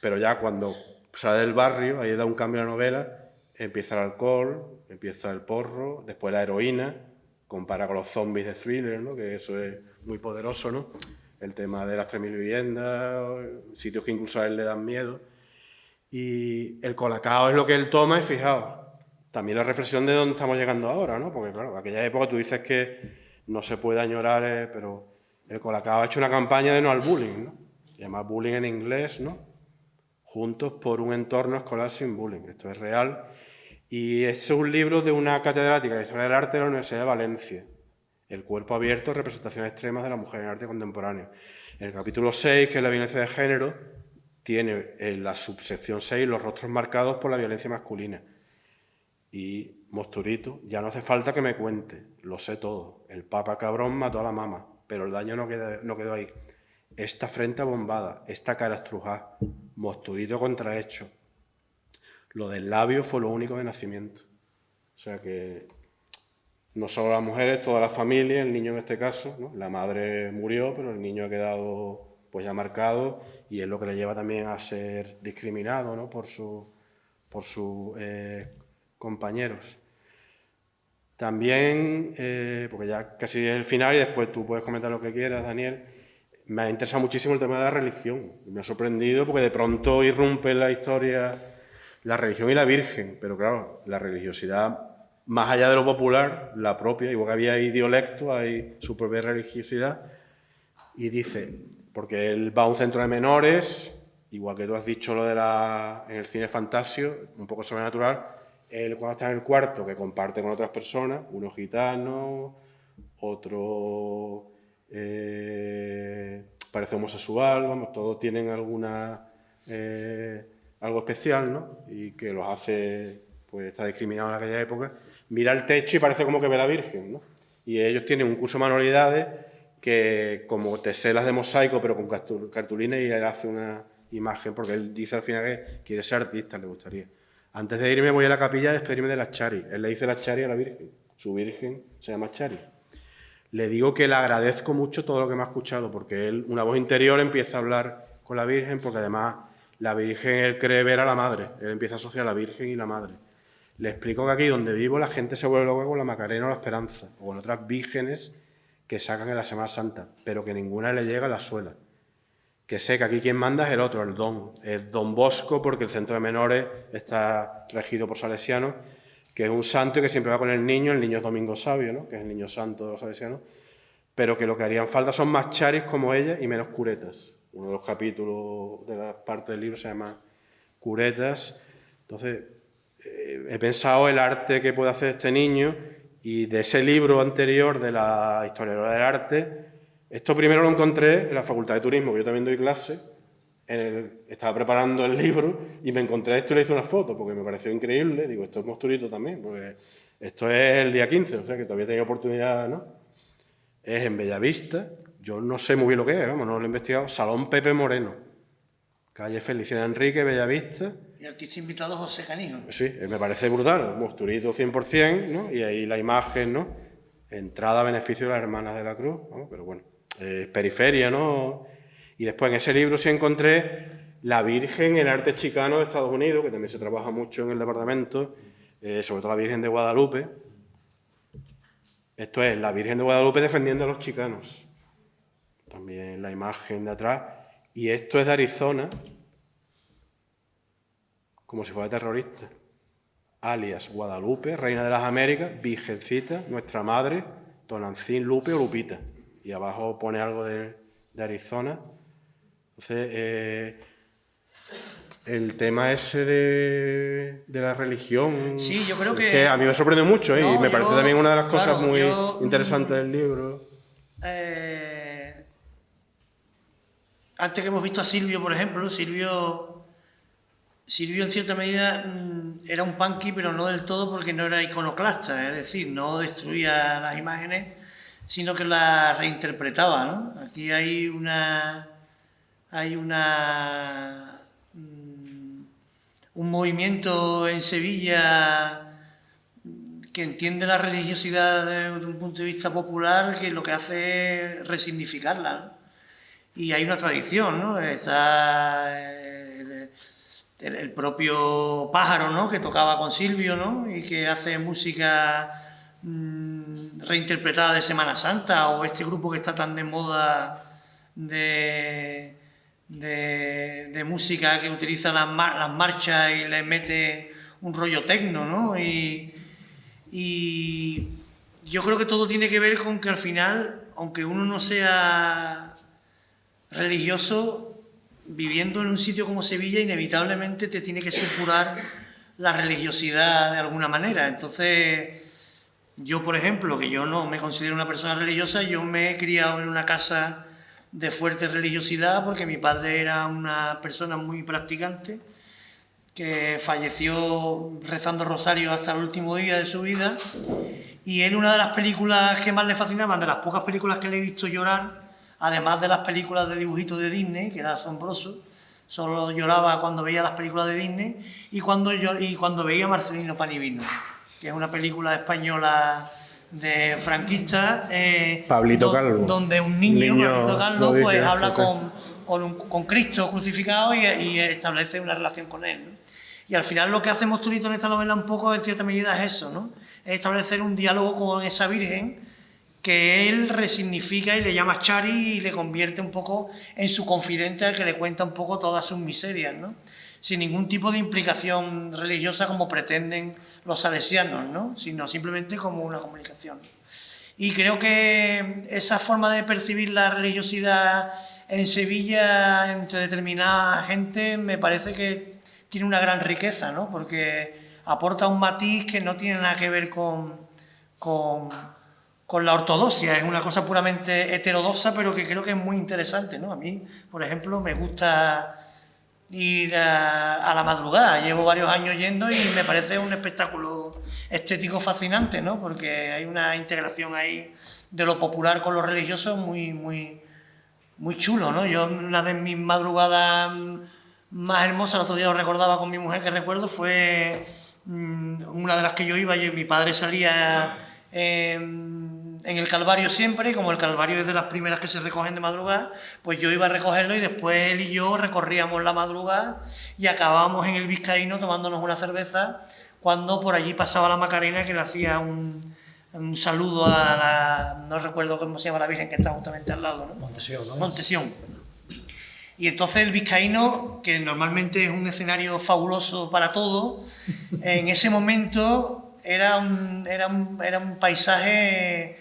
[SPEAKER 2] Pero ya cuando sale del barrio, ahí da un cambio en la novela, empieza el alcohol, empieza el porro, después la heroína, compara con los zombies de Thriller, ¿no? Que eso es muy poderoso, ¿no? El tema de las 3.000 viviendas, sitios que incluso a él le dan miedo. Y el colacao es lo que él toma y fijaos, también la reflexión de dónde estamos llegando ahora, ¿no? Porque claro, en aquella época tú dices que no se puede añorar, pero el colacao ha hecho una campaña de no al bullying, ¿no? Se llama Bullying en inglés, ¿no? Juntos por un entorno escolar sin bullying. Esto es real. Y este es un libro de una catedrática de Historia del Arte de la Universidad de Valencia. El cuerpo abierto, representaciones extremas de la mujer en arte contemporáneo. En el capítulo 6, que es la violencia de género, tiene en la subsección 6 los rostros marcados por la violencia masculina. Y Mosturito, ya no hace falta que me cuente, lo sé todo. El papa cabrón mató a la mama, pero el daño no quedó ahí. Esta frente abombada, esta cara estrujada, Mosturito contrahecho. Lo del labio fue lo único de nacimiento. O sea que no solo las mujeres, toda la familia, el niño en este caso, ¿no? La madre murió, pero el niño ha quedado pues ya marcado y es lo que le lleva también a ser discriminado, ¿no? por sus compañeros. También, porque ya casi es el final y después tú puedes comentar lo que quieras, Daniel, me ha interesado muchísimo el tema de la religión. Me ha sorprendido porque de pronto irrumpe en la historia la religión y la Virgen, pero claro, la religiosidad más allá de lo popular, la propia, igual que había idiolecto, hay su propia religiosidad, y dice, porque él va a un centro de menores, igual que tú has dicho lo de en el cine fantasio, un poco sobrenatural, él cuando está en el cuarto, que comparte con otras personas, uno gitano, otro parece homosexual, vamos, todos tienen algo especial, ¿no? Y que los hace, pues está discriminado en aquella época, mira el techo y parece como que ve a la Virgen, ¿no? Y ellos tienen un curso de manualidades que como teselas de mosaico, pero con cartulina, y él hace una imagen, porque él dice al final que quiere ser artista, le gustaría. Antes de irme voy a la capilla a despedirme de la Chari. Él le dice la Chari a la Virgen. Su Virgen se llama Chari. Le digo que le agradezco mucho todo lo que me ha escuchado, porque él, una voz interior, empieza a hablar con la Virgen, porque además la Virgen, él cree ver a la Madre. Él empieza a asociar a la Virgen y la Madre. Le explico que aquí donde vivo la gente se vuelve loca con la Macarena o la Esperanza, o con otras vírgenes que sacan en la Semana Santa, pero que ninguna le llega a la suela. Que sé que aquí quien manda es el otro, el don. Es Don Bosco, porque el centro de menores está regido por salesianos, que es un santo y que siempre va con el niño es Domingo Sabio, ¿no? Que es el niño santo de los salesianos, pero que lo que harían falta son más charis como ella y menos curetas. Uno de los capítulos de la parte del libro se llama Curetas. Entonces, he pensado el arte que puede hacer este niño, y de ese libro anterior de la historiadora del arte, esto primero lo encontré en la Facultad de Turismo, que yo también doy clase, estaba preparando el libro y me encontré esto y le hice una foto porque me pareció increíble. Digo, esto es Mosturito también, porque esto es el día 15, o sea que todavía tenía oportunidad, ¿no? Es en Bellavista, yo no sé muy bien lo que es, vamos, no lo he investigado, Salón Pepe Moreno, calle Feliciana Enrique, Bellavista.
[SPEAKER 5] Y artista invitado José Canijo.
[SPEAKER 2] Sí, me parece brutal, Mosturito 100%, ¿no? Y ahí la imagen, ¿no? Entrada a beneficio de las Hermanas de la Cruz, ¿no? Pero bueno, periferia, ¿no? Y después en ese libro sí encontré la Virgen en arte chicano de Estados Unidos, que también se trabaja mucho en el departamento, sobre todo la Virgen de Guadalupe. Esto es la Virgen de Guadalupe defendiendo a los chicanos. También la imagen de atrás, Y esto es de Arizona, como si fuera terrorista. Alias Guadalupe, Reina de las Américas, Virgencita, Nuestra Madre, Tonancín, Lupe o Lupita. Y abajo pone algo de Arizona. Entonces, el tema ese de la religión...
[SPEAKER 5] Sí, yo creo que
[SPEAKER 2] a mí me sorprende mucho,
[SPEAKER 5] no,
[SPEAKER 2] y me parece también una de las cosas muy interesantes del libro.
[SPEAKER 5] Antes que hemos visto a Silvio, por ejemplo, Silvio en cierta medida era un punky, pero no del todo porque no era iconoclasta, es decir, no destruía las imágenes, sino que las reinterpretaba, ¿no? Aquí hay un movimiento en Sevilla que entiende la religiosidad desde un punto de vista popular, que lo que hace es resignificarla, ¿no? Y hay una tradición, ¿no? Está el propio Pájaro, ¿no? Que tocaba con Silvio, ¿no? Y que hace música reinterpretada de Semana Santa, o este grupo que está tan de moda de música que utiliza las marchas y le mete un rollo tecno, ¿no? Y yo creo que todo tiene que ver con que al final, aunque uno no sea religioso, viviendo en un sitio como Sevilla, inevitablemente te tiene que supurar la religiosidad de alguna manera. Entonces, yo, por ejemplo, que yo no me considero una persona religiosa, yo me he criado en una casa de fuerte religiosidad porque mi padre era una persona muy practicante, que falleció rezando rosario hasta el último día de su vida, y él, una de las películas que más le fascinaban, de las pocas películas que le he visto llorar, además de las películas de dibujitos de Disney, que era asombroso, solo lloraba cuando veía las películas de Disney y cuando veía Marcelino Pan y Vino, que es una película española de franquista,
[SPEAKER 2] Pablito Calvo,
[SPEAKER 5] donde un niño Pablito Calvo, pues habla
[SPEAKER 2] sí.
[SPEAKER 5] con Cristo crucificado y establece una relación con él, ¿no? Y al final lo que hace Mosturito en esta novela un poco, en cierta medida, es eso, ¿no? Es establecer un diálogo con esa virgen que él resignifica y le llama Chari y le convierte un poco en su confidente, al que le cuenta un poco todas sus miserias, ¿no? Sin ningún tipo de implicación religiosa como pretenden los salesianos, ¿no? Sino simplemente como una comunicación. Y creo que esa forma de percibir la religiosidad en Sevilla entre determinada gente me parece que tiene una gran riqueza, ¿no? Porque aporta un matiz que no tiene nada que ver con la ortodoxia, es una cosa puramente heterodoxa, pero que creo que es muy interesante, ¿no? A mí, por ejemplo, me gusta ir a la madrugada, llevo varios años yendo y me parece un espectáculo estético fascinante, ¿no? Porque hay una integración ahí de lo popular con lo religioso muy chulo, ¿no? Yo, una de mis madrugadas más hermosas, el otro día lo recordaba con mi mujer, que recuerdo, fue una de las que yo iba, y mi padre salía en el Calvario siempre, y como el Calvario es de las primeras que se recogen de madrugada, pues yo iba a recogerlo y después él y yo recorríamos la madrugada y acabábamos en el Vizcaíno tomándonos una cerveza cuando por allí pasaba la Macarena, que le hacía un saludo a la... no recuerdo cómo se llama la Virgen que está justamente al lado, ¿no?
[SPEAKER 1] Montesión, ¿no?
[SPEAKER 5] Montesión. Y entonces el Vizcaíno, que normalmente es un escenario fabuloso para todo, en ese momento era un paisaje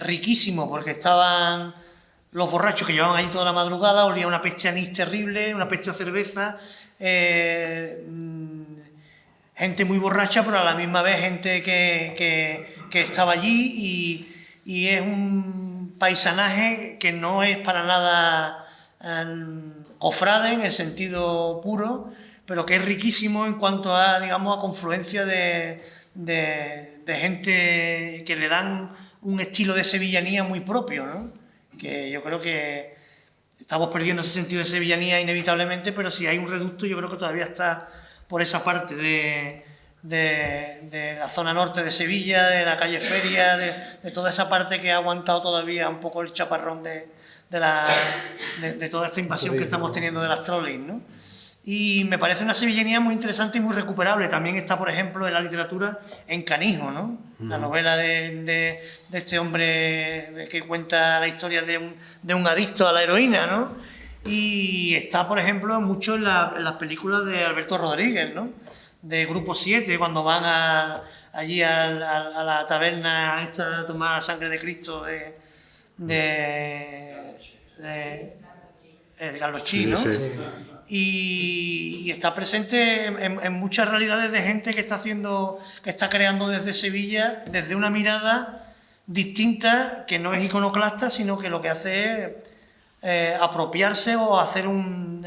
[SPEAKER 5] riquísimo, porque estaban los borrachos que llevaban allí toda la madrugada, olía una peste a anís terrible, una peste a cerveza, gente muy borracha, pero a la misma vez gente que estaba allí, y es un paisanaje que no es para nada cofrade en el sentido puro, pero que es riquísimo en cuanto a, digamos, a confluencia de gente que le dan un estilo de sevillanía muy propio, ¿no? Que yo creo que estamos perdiendo ese sentido de sevillanía inevitablemente, pero si hay un reducto, yo creo que todavía está por esa parte de la zona norte de Sevilla, de la calle Feria, de toda esa parte que ha aguantado todavía un poco el chaparrón de toda esta invasión que estamos teniendo de las trolleys, ¿no? Y me parece una sevillanía muy interesante y muy recuperable. También está, por ejemplo, en la literatura, En Canijo, ¿no? La novela de este hombre que cuenta la historia de un adicto a la heroína, ¿no? y está, por ejemplo, mucho en las películas de Alberto Rodríguez, ¿no? De Grupo 7, cuando van allí a la taberna esta a tomar la sangre de Cristo de Gallochí, ¿no?
[SPEAKER 2] Sí.
[SPEAKER 5] Y está presente en muchas realidades de gente que está creando desde Sevilla, desde una mirada distinta, que no es iconoclasta, sino que lo que hace es apropiarse o hacer un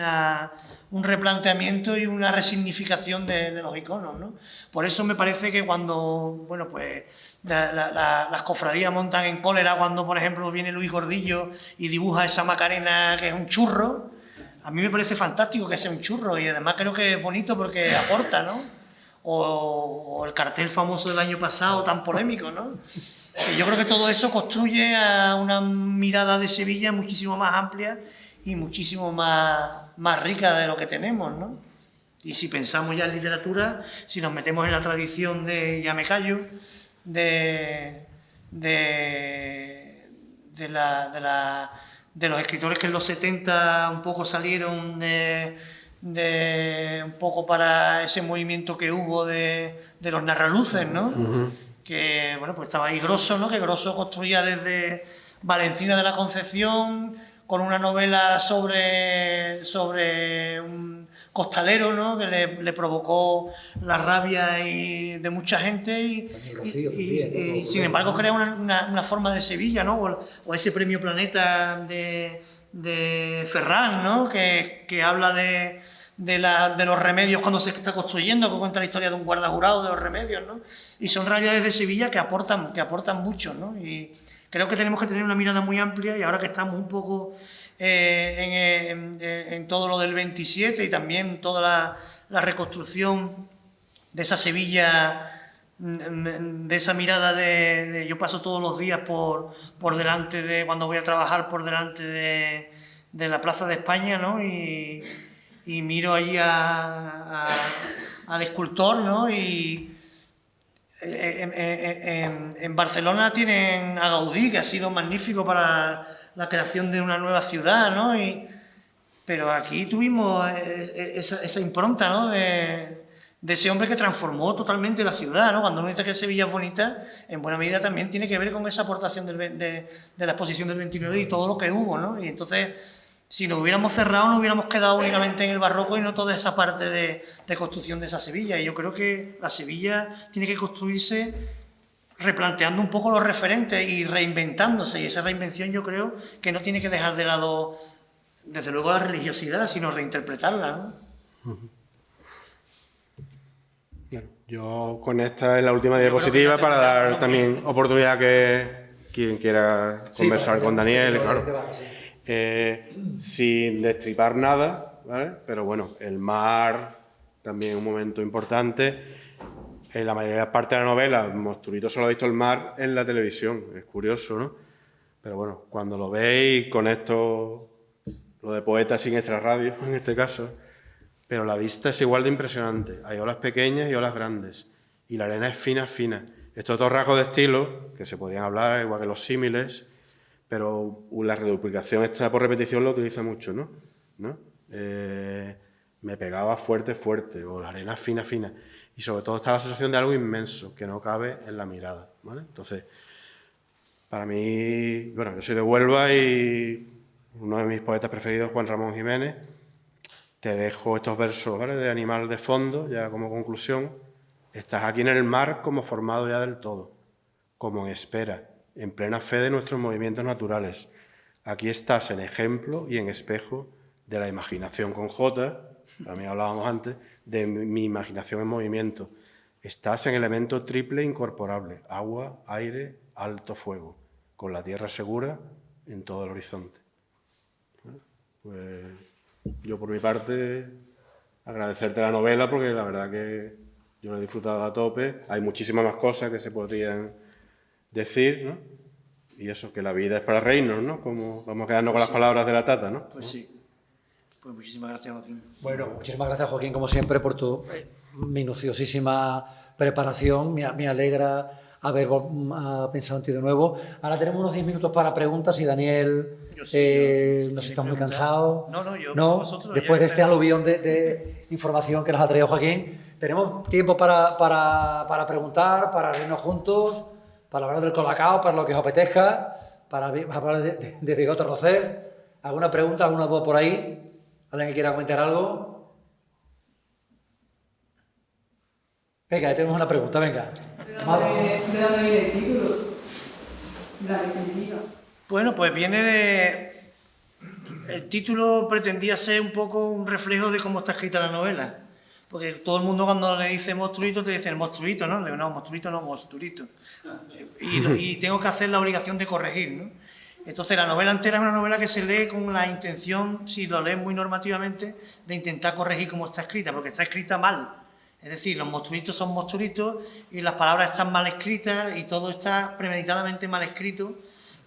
[SPEAKER 5] replanteamiento y una resignificación de los iconos, ¿no? Por eso me parece que cuando, bueno, pues las cofradías montan en cólera cuando, por ejemplo, viene Luis Gordillo y dibuja esa Macarena que es un churro. A mí me parece fantástico que sea un churro y además creo que es bonito porque aporta, ¿no? O el cartel famoso del año pasado tan polémico, ¿no? Yo creo que todo eso construye a una mirada de Sevilla muchísimo más amplia y muchísimo más rica de lo que tenemos, ¿no? Y si pensamos ya en literatura, si nos metemos en la tradición de Ya me callo, de los escritores que en los 70 un poco salieron un poco para ese movimiento que hubo de los narraluces, ¿no? Que, bueno, pues estaba ahí Grosso, ¿no? Que Grosso construía desde Valencina de la Concepción con una novela sobre un costalero, ¿no? Que le provocó la rabia de mucha gente y sin embargo crea una forma de Sevilla, ¿no? O ese premio Planeta de Ferran, ¿no? Que habla de los remedios cuando se está construyendo, que cuenta la historia de un guardajurado de los remedios, ¿no? Y son realidades de Sevilla que aportan mucho, ¿no? Y creo que tenemos que tener una mirada muy amplia y ahora que estamos un poco en todo lo del 27 y también toda la reconstrucción de esa Sevilla, de esa mirada yo paso todos los días por delante cuando voy a trabajar, por delante de la Plaza de España, ¿no? Y miro allí al escultor, ¿no? Y en Barcelona tienen a Gaudí, que ha sido magnífico para la creación de una nueva ciudad, ¿no? Pero aquí tuvimos esa impronta, ¿no? De ese hombre que transformó totalmente la ciudad, ¿no? Cuando uno dice que Sevilla es bonita, en buena medida también tiene que ver con esa aportación de la exposición del 29 y todo lo que hubo, ¿no? Y entonces, si nos hubiéramos cerrado, nos hubiéramos quedado únicamente en el barroco y no toda esa parte de construcción de esa Sevilla. Y yo creo que la Sevilla tiene que construirse replanteando un poco los referentes y reinventándose. Y esa reinvención yo creo que no tiene que dejar de lado, desde luego, la religiosidad, sino reinterpretarla, ¿no?
[SPEAKER 2] Yo con esta es la última diapositiva para dar también oportunidad a que quien quiera conversar con Daniel, claro. Sin destripar nada, ¿vale? Pero bueno, el mar también es un momento importante. En la mayoría de las partes de la novela, Mosturito solo ha visto el mar en la televisión, es curioso, ¿no? Pero bueno, cuando lo veis, con esto, lo de poeta sin extrarradio, en este caso, pero la vista es igual de impresionante. Hay olas pequeñas y olas grandes, y la arena es fina, fina. Estos otros rasgos de estilo, que se podrían hablar, igual que los símiles, pero la reduplicación esta por repetición lo utiliza mucho, ¿no? Me pegaba fuerte, fuerte, o la arena fina, fina. Y sobre todo está la sensación de algo inmenso, que no cabe en la mirada, ¿vale? Entonces, para mí, bueno, yo soy de Huelva y uno de mis poetas preferidos, Juan Ramón Jiménez. Te dejo estos versos, ¿vale? De Animal de fondo, ya como conclusión. Estás aquí en el mar como formado ya del todo, como en espera, en plena fe de nuestros movimientos naturales. Aquí estás en ejemplo y en espejo de la imaginación con J, también hablábamos antes, de mi imaginación en movimiento. Estás en elemento triple incorporable, agua, aire, alto fuego, con la tierra segura en todo el horizonte. Pues yo por mi parte agradecerte la novela porque la verdad que yo la he disfrutado a tope. Hay muchísimas más cosas que se podrían decir, ¿no? Y eso, que la vida es para reírnos, ¿no? Como vamos a quedarnos con las palabras de la Tata, ¿no?
[SPEAKER 5] Pues sí. Pues muchísimas gracias, Joaquín.
[SPEAKER 1] Bueno, muchísimas gracias, Joaquín, como siempre, por tu minuciosísima preparación. Me alegra haber pensado en ti de nuevo. Ahora tenemos unos 10 minutos para preguntas. Si Daniel
[SPEAKER 5] Yo sí,
[SPEAKER 1] no sé si está muy cansado.
[SPEAKER 5] No, yo
[SPEAKER 1] ¿No?
[SPEAKER 5] vosotros,
[SPEAKER 1] Después
[SPEAKER 5] ya
[SPEAKER 1] de este
[SPEAKER 5] espero.
[SPEAKER 1] aluvión de información que nos ha traído Joaquín, tenemos tiempo para preguntar, para reunirnos juntos, para hablar del Colacao, para lo que os apetezca, para hablar de Bigote Rousseff. ¿Alguna pregunta, alguna duda por ahí? ¿Alguien que quiera comentar algo? Venga, tenemos una pregunta, venga.
[SPEAKER 6] ¿De dónde viene el título? ¿La que significa?
[SPEAKER 5] Bueno, pues viene de... El título pretendía ser un poco un reflejo de cómo está escrita la novela. Porque todo el mundo cuando le dice monstruito te dice el monstruito, ¿no? Le digo, no, monstruito no, monstruito. Y tengo que hacer la obligación de corregir, ¿no? Entonces la novela entera es una novela que se lee con la intención, si lo lees muy normativamente, de intentar corregir cómo está escrita, porque está escrita mal. Es decir, los monstruitos son monstruitos y las palabras están mal escritas y todo está premeditadamente mal escrito.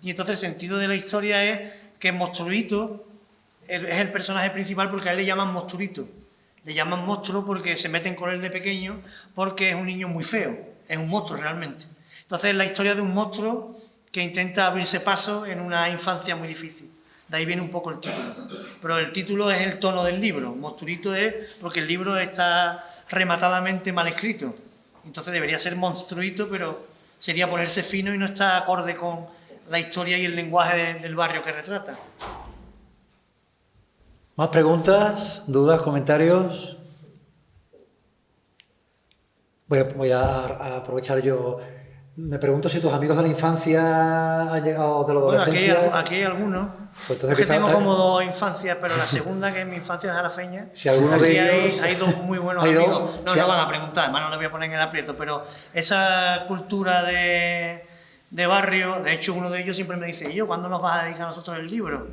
[SPEAKER 5] Y entonces el sentido de la historia es que Monstruito es el personaje principal porque a él le llaman Monstruito. Le llaman monstruo porque se meten con él de pequeño porque es un niño muy feo, es un monstruo realmente. Entonces es la historia de un monstruo que intenta abrirse paso en una infancia muy difícil. De ahí viene un poco el título. Pero el título es el tono del libro. Monstruito es porque el libro está rematadamente mal escrito. Entonces debería ser Monstruito, pero sería ponerse fino y no está acorde con la historia y el lenguaje del barrio que retrata.
[SPEAKER 1] ¿Más preguntas, dudas, comentarios? Voy a aprovechar yo. Me pregunto si tus amigos de la infancia han llegado de la
[SPEAKER 5] Bueno,
[SPEAKER 1] adolescencia.
[SPEAKER 5] aquí hay algunos.
[SPEAKER 1] Pues entonces
[SPEAKER 5] Es que
[SPEAKER 1] quizá-
[SPEAKER 5] tengo como dos infancias, pero la segunda, que es mi infancia de Jarafeña,
[SPEAKER 1] Si alguno
[SPEAKER 5] aquí
[SPEAKER 1] de ellos-
[SPEAKER 5] hay dos muy buenos
[SPEAKER 1] hay
[SPEAKER 5] amigos.
[SPEAKER 1] dos,
[SPEAKER 5] No,
[SPEAKER 1] si
[SPEAKER 5] no
[SPEAKER 1] hay-
[SPEAKER 5] van a preguntar, además no les voy a poner en el aprieto, pero esa cultura de barrio, de hecho uno de ellos siempre me dice, ¿y yo cuándo nos vas a dedicar a nosotros el libro?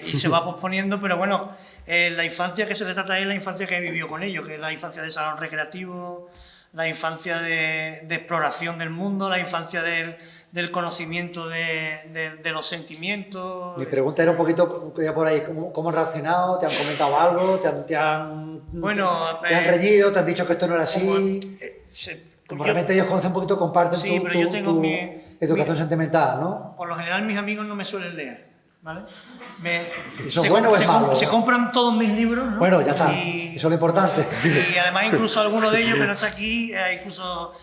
[SPEAKER 5] Y se va posponiendo, pero bueno, la infancia que se le trata es la infancia que vivió con ellos, que es la infancia de salón recreativo, la infancia de exploración del mundo, la infancia del conocimiento de los sentimientos.
[SPEAKER 1] Mi pregunta era un poquito ya por ahí, ¿cómo han reaccionado? ¿Te han comentado algo? ¿Te han reñido? ¿Te han dicho que esto no era así? Como realmente ellos conocen un poquito, comparten
[SPEAKER 5] Sí, pero yo tengo
[SPEAKER 1] tu
[SPEAKER 5] mi
[SPEAKER 1] educación sentimental, ¿no?
[SPEAKER 5] Por lo general mis amigos no me suelen leer, ¿vale?
[SPEAKER 1] ¿Eso es bueno o es malo?
[SPEAKER 5] Se compran todos mis libros, ¿no?
[SPEAKER 1] Bueno, ya está.
[SPEAKER 5] Y,
[SPEAKER 1] Eso es lo importante.
[SPEAKER 5] y además incluso alguno de ellos que no está aquí, incluso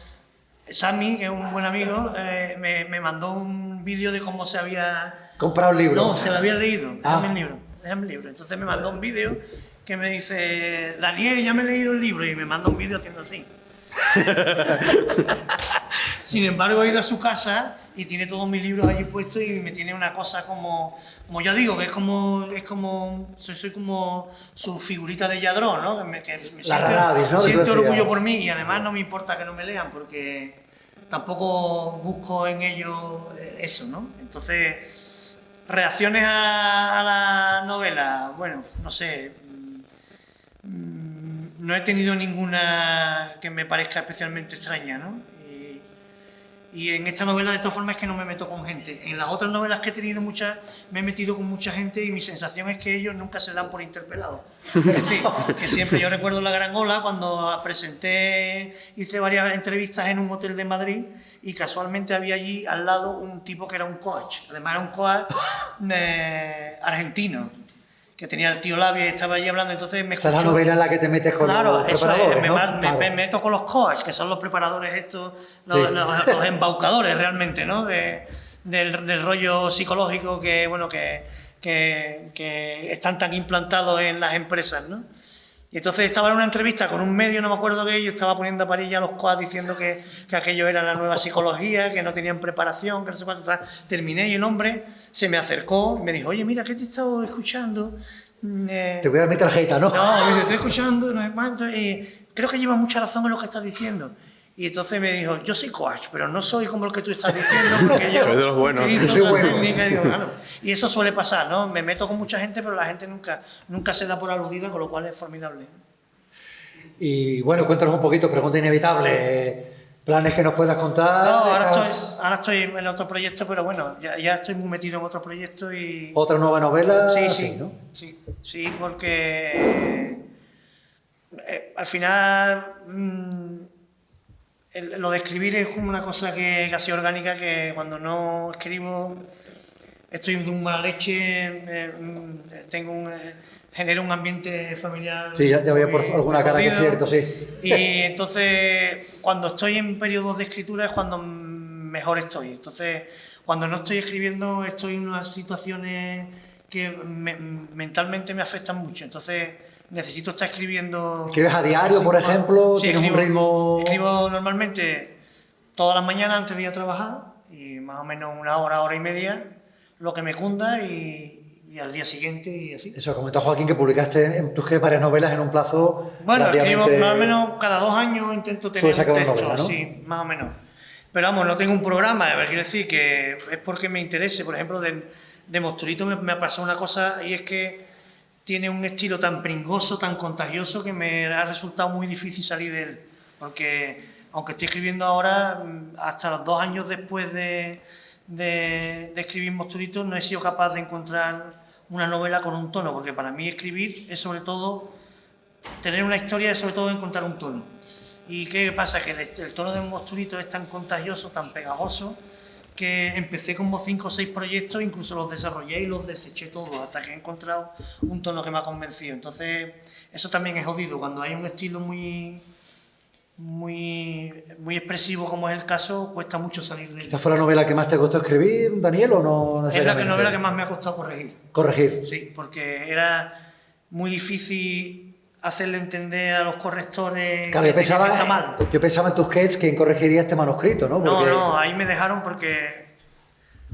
[SPEAKER 5] Sammy, que es un buen amigo, me mandó un vídeo de cómo se había...
[SPEAKER 1] Comprar un libro.
[SPEAKER 5] No, se lo había leído.
[SPEAKER 1] Ah.
[SPEAKER 5] Déjame el libro. Entonces me mandó un vídeo que me dice, Daniel, ya me he leído el libro, y me manda un vídeo haciendo así. Sin embargo, he ido a su casa y tiene todos mis libros allí puestos y me tiene una cosa como yo digo, que soy como su figurita de Lladró, ¿no? Que me siento orgullo por mí y además no me importa que no me lean porque tampoco busco en ellos eso, ¿no? Entonces, reacciones a la novela, bueno, no sé. No he tenido ninguna que me parezca especialmente extraña, ¿no? Y en esta novela, de todas formas, es que no me meto con gente. En las otras novelas que he tenido muchas, me he metido con mucha gente y mi sensación es que ellos nunca se dan por interpelados. Es decir, que siempre, yo recuerdo La Gran Ola, cuando hice varias entrevistas en un hotel de Madrid y casualmente había allí al lado un tipo que era un coach. Además era un coach argentino, que tenía el tío labio y estaba allí hablando, entonces me escuchó.
[SPEAKER 1] Esa es la novela en la que te metes con los preparadores, ¿no?
[SPEAKER 5] Me meto con los coaches, que son los preparadores estos, los embaucadores realmente, ¿no? Del rollo psicológico que, bueno, que están tan implantados en las empresas, ¿no? Y entonces estaba en una entrevista con un medio, no me acuerdo qué, yo estaba poniendo a parilla a los coaches diciendo que aquello era la nueva psicología, que no tenían preparación, que no sé cuánto. Terminé y el hombre se me acercó y me dijo, oye, mira, ¿qué te he estado escuchando?
[SPEAKER 1] Te voy a dar mi tarjeta, ¿no?
[SPEAKER 5] No, me dice, estoy escuchando, no sé cuánto, y creo que lleva mucha razón en lo que estás diciendo. Y entonces me dijo, yo soy coach, pero no soy como el que tú estás diciendo, porque yo
[SPEAKER 2] soy de los buenos.
[SPEAKER 5] utilizo otra técnica. Y, digo, claro. Y eso suele pasar, ¿no? Me meto con mucha gente, pero la gente nunca se da por aludida, con lo cual es formidable.
[SPEAKER 1] Y bueno, cuéntanos un poquito, pregunta inevitable, planes que nos puedas contar.
[SPEAKER 5] No, ahora estoy en otro proyecto, pero bueno, ya estoy muy metido en otro proyecto y...
[SPEAKER 1] ¿Otra nueva novela?
[SPEAKER 5] Sí,
[SPEAKER 1] ¿no?
[SPEAKER 5] Sí, porque al final lo de escribir es como una cosa que es casi orgánica, que cuando no escribo estoy de un mala leche, genero un ambiente familiar.
[SPEAKER 1] Sí, ya voy por alguna cara que es cierto, sí.
[SPEAKER 5] Y entonces, cuando estoy en periodos de escritura es cuando mejor estoy. Entonces, cuando no estoy escribiendo, estoy en unas situaciones que mentalmente me afectan mucho. Entonces, necesito estar escribiendo.
[SPEAKER 1] ¿Escribes a diario, por ejemplo?
[SPEAKER 5] Sí,
[SPEAKER 1] ¿Tienes un ritmo?
[SPEAKER 5] Escribo normalmente todas las mañanas antes de ir a trabajar, y más o menos una hora y media, lo que me cunda, y al día siguiente y así.
[SPEAKER 1] Eso, comentó Joaquín que publicaste en tus varias novelas en un plazo.
[SPEAKER 5] Bueno,
[SPEAKER 1] relativamente...
[SPEAKER 5] escribo más o menos cada 2 años, intento tener un texto,
[SPEAKER 1] novela, ¿no?
[SPEAKER 5] Sí, más o menos. Pero vamos, no tengo un programa, quiero decir que es porque me interese. Por ejemplo, de Mosturito me ha pasado una cosa, y es que tiene un estilo tan pringoso, tan contagioso, que me ha resultado muy difícil salir de él. Porque, aunque estoy escribiendo ahora, hasta los 2 años después de escribir Mosturito, no he sido capaz de encontrar una novela con un tono, porque para mí escribir es sobre todo, tener una historia es sobre todo encontrar un tono. ¿Y qué pasa? Que el tono de Mosturito es tan contagioso, tan pegajoso, que empecé como 5 o 6 proyectos, incluso los desarrollé y los deseché todos, hasta que he encontrado un tono que me ha convencido. Entonces, eso también es jodido, cuando hay un estilo muy expresivo, como es el caso, cuesta mucho salir de él.
[SPEAKER 1] ¿Esta fue la novela que más te costó escribir, Daniel, o no necesariamente?
[SPEAKER 5] Es la novela que más me ha costado corregir.
[SPEAKER 1] ¿Corregir?
[SPEAKER 5] Sí, porque era muy difícil hacerle entender a los correctores,
[SPEAKER 1] claro,
[SPEAKER 5] que está mal.
[SPEAKER 1] Yo pensaba en tus sketches quién corregiría este manuscrito, ¿no? Porque...
[SPEAKER 5] No, ahí me dejaron, porque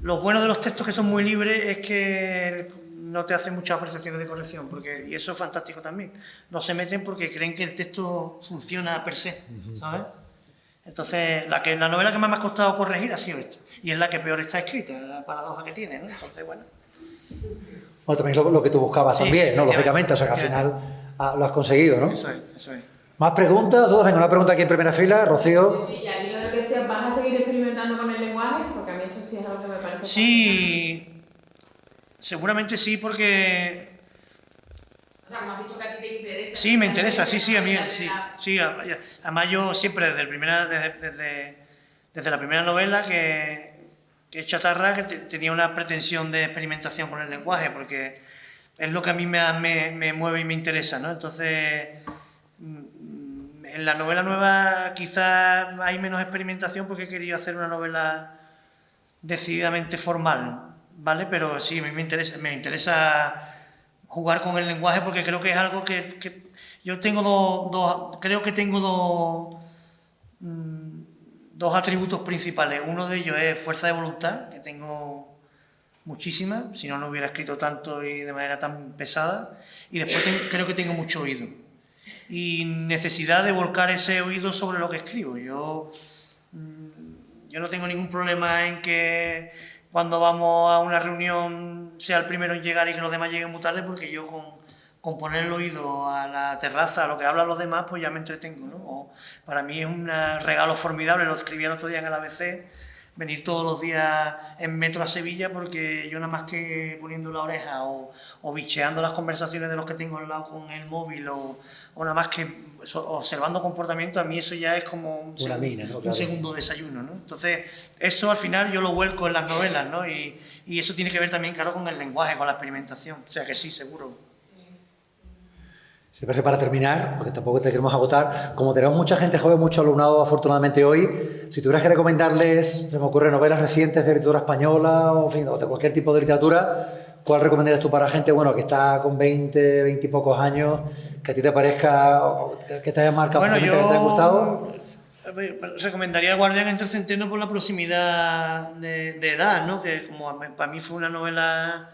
[SPEAKER 5] lo bueno de los textos que son muy libres es que no te hacen muchas apreciaciones de corrección, y eso es fantástico también. No se meten porque creen que el texto funciona per se, ¿sabes? Entonces, la novela que más me ha costado corregir ha sido esta, y es la que peor está escrita, la paradoja que tiene, ¿no? Entonces, bueno.
[SPEAKER 1] Bueno, también es lo que tú buscabas también,
[SPEAKER 5] sí,
[SPEAKER 1] ¿no? Lógicamente, o sea que al final lo has conseguido, ¿no?
[SPEAKER 5] Eso es.
[SPEAKER 1] ¿Más preguntas? Dudas. Venga, una pregunta aquí en primera fila, Rocío.
[SPEAKER 10] Sí, y al hilo de lo que decías, ¿vas a seguir experimentando con el lenguaje? Porque a mí eso sí es algo que me parece...
[SPEAKER 5] Sí, seguramente sí, porque...
[SPEAKER 10] O sea, como has dicho que a ti te interesa...
[SPEAKER 5] Sí, me interesa, sí, a mí, sí. Además yo siempre, desde la primera novela que he hecho Chatarra, que tenía una pretensión de experimentación con el lenguaje, porque es lo que a mí me mueve y me interesa, ¿no? Entonces, en la novela nueva quizás hay menos experimentación, porque he querido hacer una novela decididamente formal, ¿vale? Pero sí, a mí me interesa jugar con el lenguaje, porque creo que es algo que yo tengo creo que tengo dos atributos principales. Uno de ellos es fuerza de voluntad, que tengo muchísima, si no hubiera escrito tanto y de manera tan pesada. Y después creo que tengo mucho oído. Y necesidad de volcar ese oído sobre lo que escribo. Yo no tengo ningún problema en que cuando vamos a una reunión sea el primero en llegar y que los demás lleguen muy tarde, porque yo con poner el oído a la terraza, a lo que hablan los demás, pues ya me entretengo, ¿no? Para mí es un regalo formidable, lo escribí el otro día en el ABC, venir todos los días en metro a Sevilla, porque yo nada más que poniendo la oreja o bicheando las conversaciones de los que tengo al lado con el móvil, o nada más que observando comportamiento, a mí eso ya es como un segundo desayuno, ¿no? Entonces, eso al final yo lo vuelco en las novelas, ¿no? Y eso tiene que ver también, claro, con el lenguaje, con la experimentación. O sea que sí, seguro.
[SPEAKER 1] Si te parece, para terminar, porque tampoco te queremos agotar, como tenemos mucha gente joven, mucho alumnado afortunadamente hoy, si tuvieras que recomendarles, se me ocurren novelas recientes de literatura española o, en fin, o de cualquier tipo de literatura, ¿cuál recomendarías tú para gente que está con 20 y pocos años, que a ti te parezca, que te haya marcado, que te haya gustado?
[SPEAKER 5] Recomendaría El guardián entre el centeno por la proximidad de edad, ¿no? Que como para mí fue una novela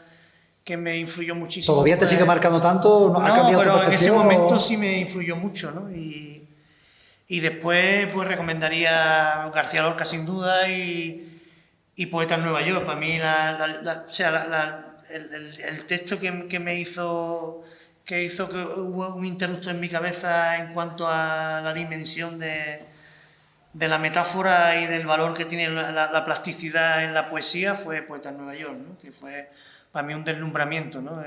[SPEAKER 5] que me influyó muchísimo.
[SPEAKER 1] ¿Todavía te sigue marcando tanto?
[SPEAKER 5] No, pero en ese momento sí me influyó mucho, ¿no? Y después pues recomendaría García Lorca sin duda, y Poeta en Nueva York. Para mí el texto que me hizo que hubo un interruptor en mi cabeza en cuanto a la dimensión de la metáfora y del valor que tiene la plasticidad en la poesía fue Poeta en Nueva York, ¿no? Que fue para mí un deslumbramiento, ¿no?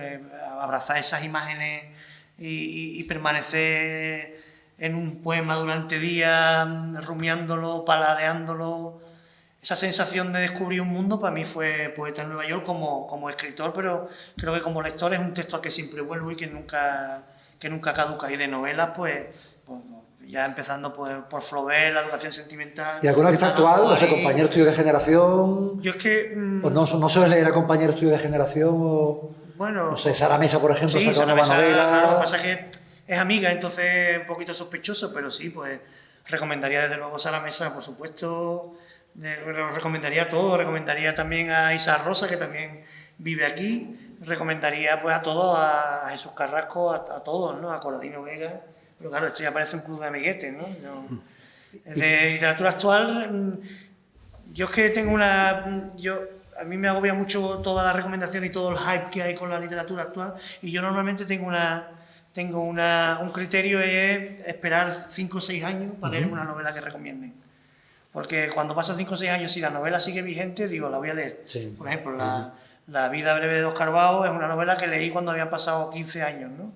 [SPEAKER 5] Abrazar esas imágenes y permanecer en un poema durante días, rumiándolo, paladeándolo. Esa sensación de descubrir un mundo para mí fue Poeta en Nueva York como escritor, pero creo que como lector es un texto al que siempre vuelvo y que nunca caduca. Y de novelas, pues ya empezando por Flaubert, La educación sentimental...
[SPEAKER 1] ¿Y alguna que está actual? No sé, compañero tuyo de generación...
[SPEAKER 5] Yo es que...
[SPEAKER 1] ¿O no sueles leer a compañeros tuyos de generación? O,
[SPEAKER 5] bueno...
[SPEAKER 1] No sé, Sara Mesa, por ejemplo,
[SPEAKER 5] sí,
[SPEAKER 1] sacó una nueva novela...
[SPEAKER 5] Claro, lo que pasa es que es amiga, entonces un poquito sospechoso, pero sí, pues recomendaría desde luego Sara Mesa, por supuesto... Lo recomendaría todo, recomendaría también a Isa Rosa, que también vive aquí, recomendaría pues a todos, a Jesús Carrasco, a todos, ¿no? A Corradino Vega, pero claro, esto ya parece un club de amiguetes, ¿no? De literatura actual, yo es que tengo a mí me agobia mucho toda la recomendación y todo el hype que hay con la literatura actual, y yo normalmente tengo un criterio, es esperar 5 o 6 años para leer una novela que recomienden. Porque cuando pasan 5 o 6 años, si la novela sigue vigente, digo, la voy a leer.
[SPEAKER 1] Sí.
[SPEAKER 5] Por ejemplo, La vida breve de Óscar Bao es una novela que leí cuando habían pasado 15 años, ¿no?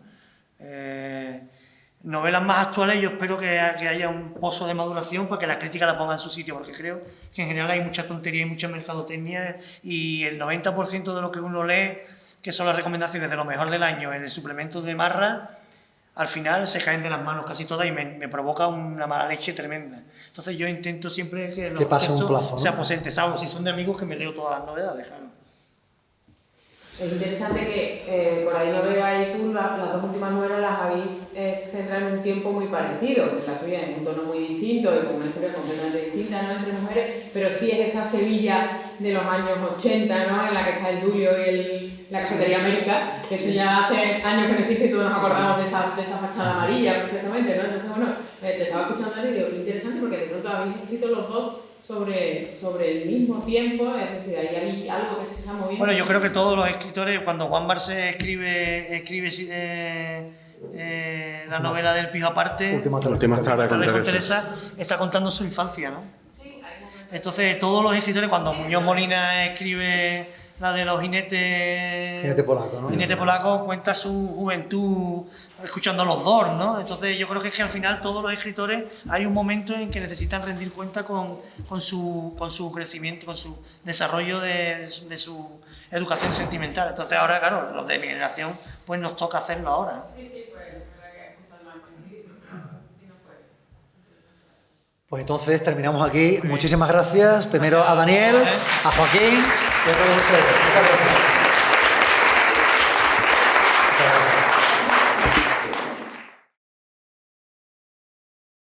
[SPEAKER 5] Novelas más actuales, yo espero que haya un pozo de maduración para que la crítica la ponga en su sitio, porque creo que en general hay mucha tontería y mucha mercadotecnia, y el 90% de lo que uno lee, que son las recomendaciones de lo mejor del año en el suplemento de Marra, al final se caen de las manos casi todas y me provoca una mala leche tremenda. Entonces yo intento siempre que los textos se aposenten, salvo si son de amigos, que me leo todas las novedades, claro.
[SPEAKER 10] Es interesante que Corradino Vega y tú, las dos últimas novelas las habéis centrado en un tiempo muy parecido, en la suya en un tono muy distinto y con una historia completamente distinta, ¿no?, entre mujeres, pero sí es esa Sevilla de los años 80, ¿no?, en la que está el Dulio y la Cafetería América, que eso ya hace años que no existe y todos nos acordamos de esa fachada amarilla perfectamente, ¿no? Entonces, bueno, te estaba escuchando y digo, qué interesante, porque de pronto habéis escrito los dos sobre el mismo tiempo, es decir, hay algo que se está moviendo.
[SPEAKER 5] Bueno, yo creo que todos los escritores, cuando Juan Barce escribe la novela del Pijo Aparte,
[SPEAKER 2] Última tarde con
[SPEAKER 5] Teresa, está contando su infancia, ¿no? Entonces, todos los escritores, cuando Muñoz Molina escribe la de los Jinete Polaco, ¿no? Jinete Polaco, cuenta su juventud escuchando a los Doors, ¿no? Entonces yo creo que es que al final todos los escritores hay un momento en que necesitan rendir cuenta con su crecimiento, con su desarrollo de su educación sentimental. Entonces ahora, claro, los de mi generación, pues nos toca hacerlo ahora.
[SPEAKER 1] Pues entonces terminamos aquí. Muchísimas gracias. Primero a Daniel, a Joaquín y a todos ustedes. Muchas gracias.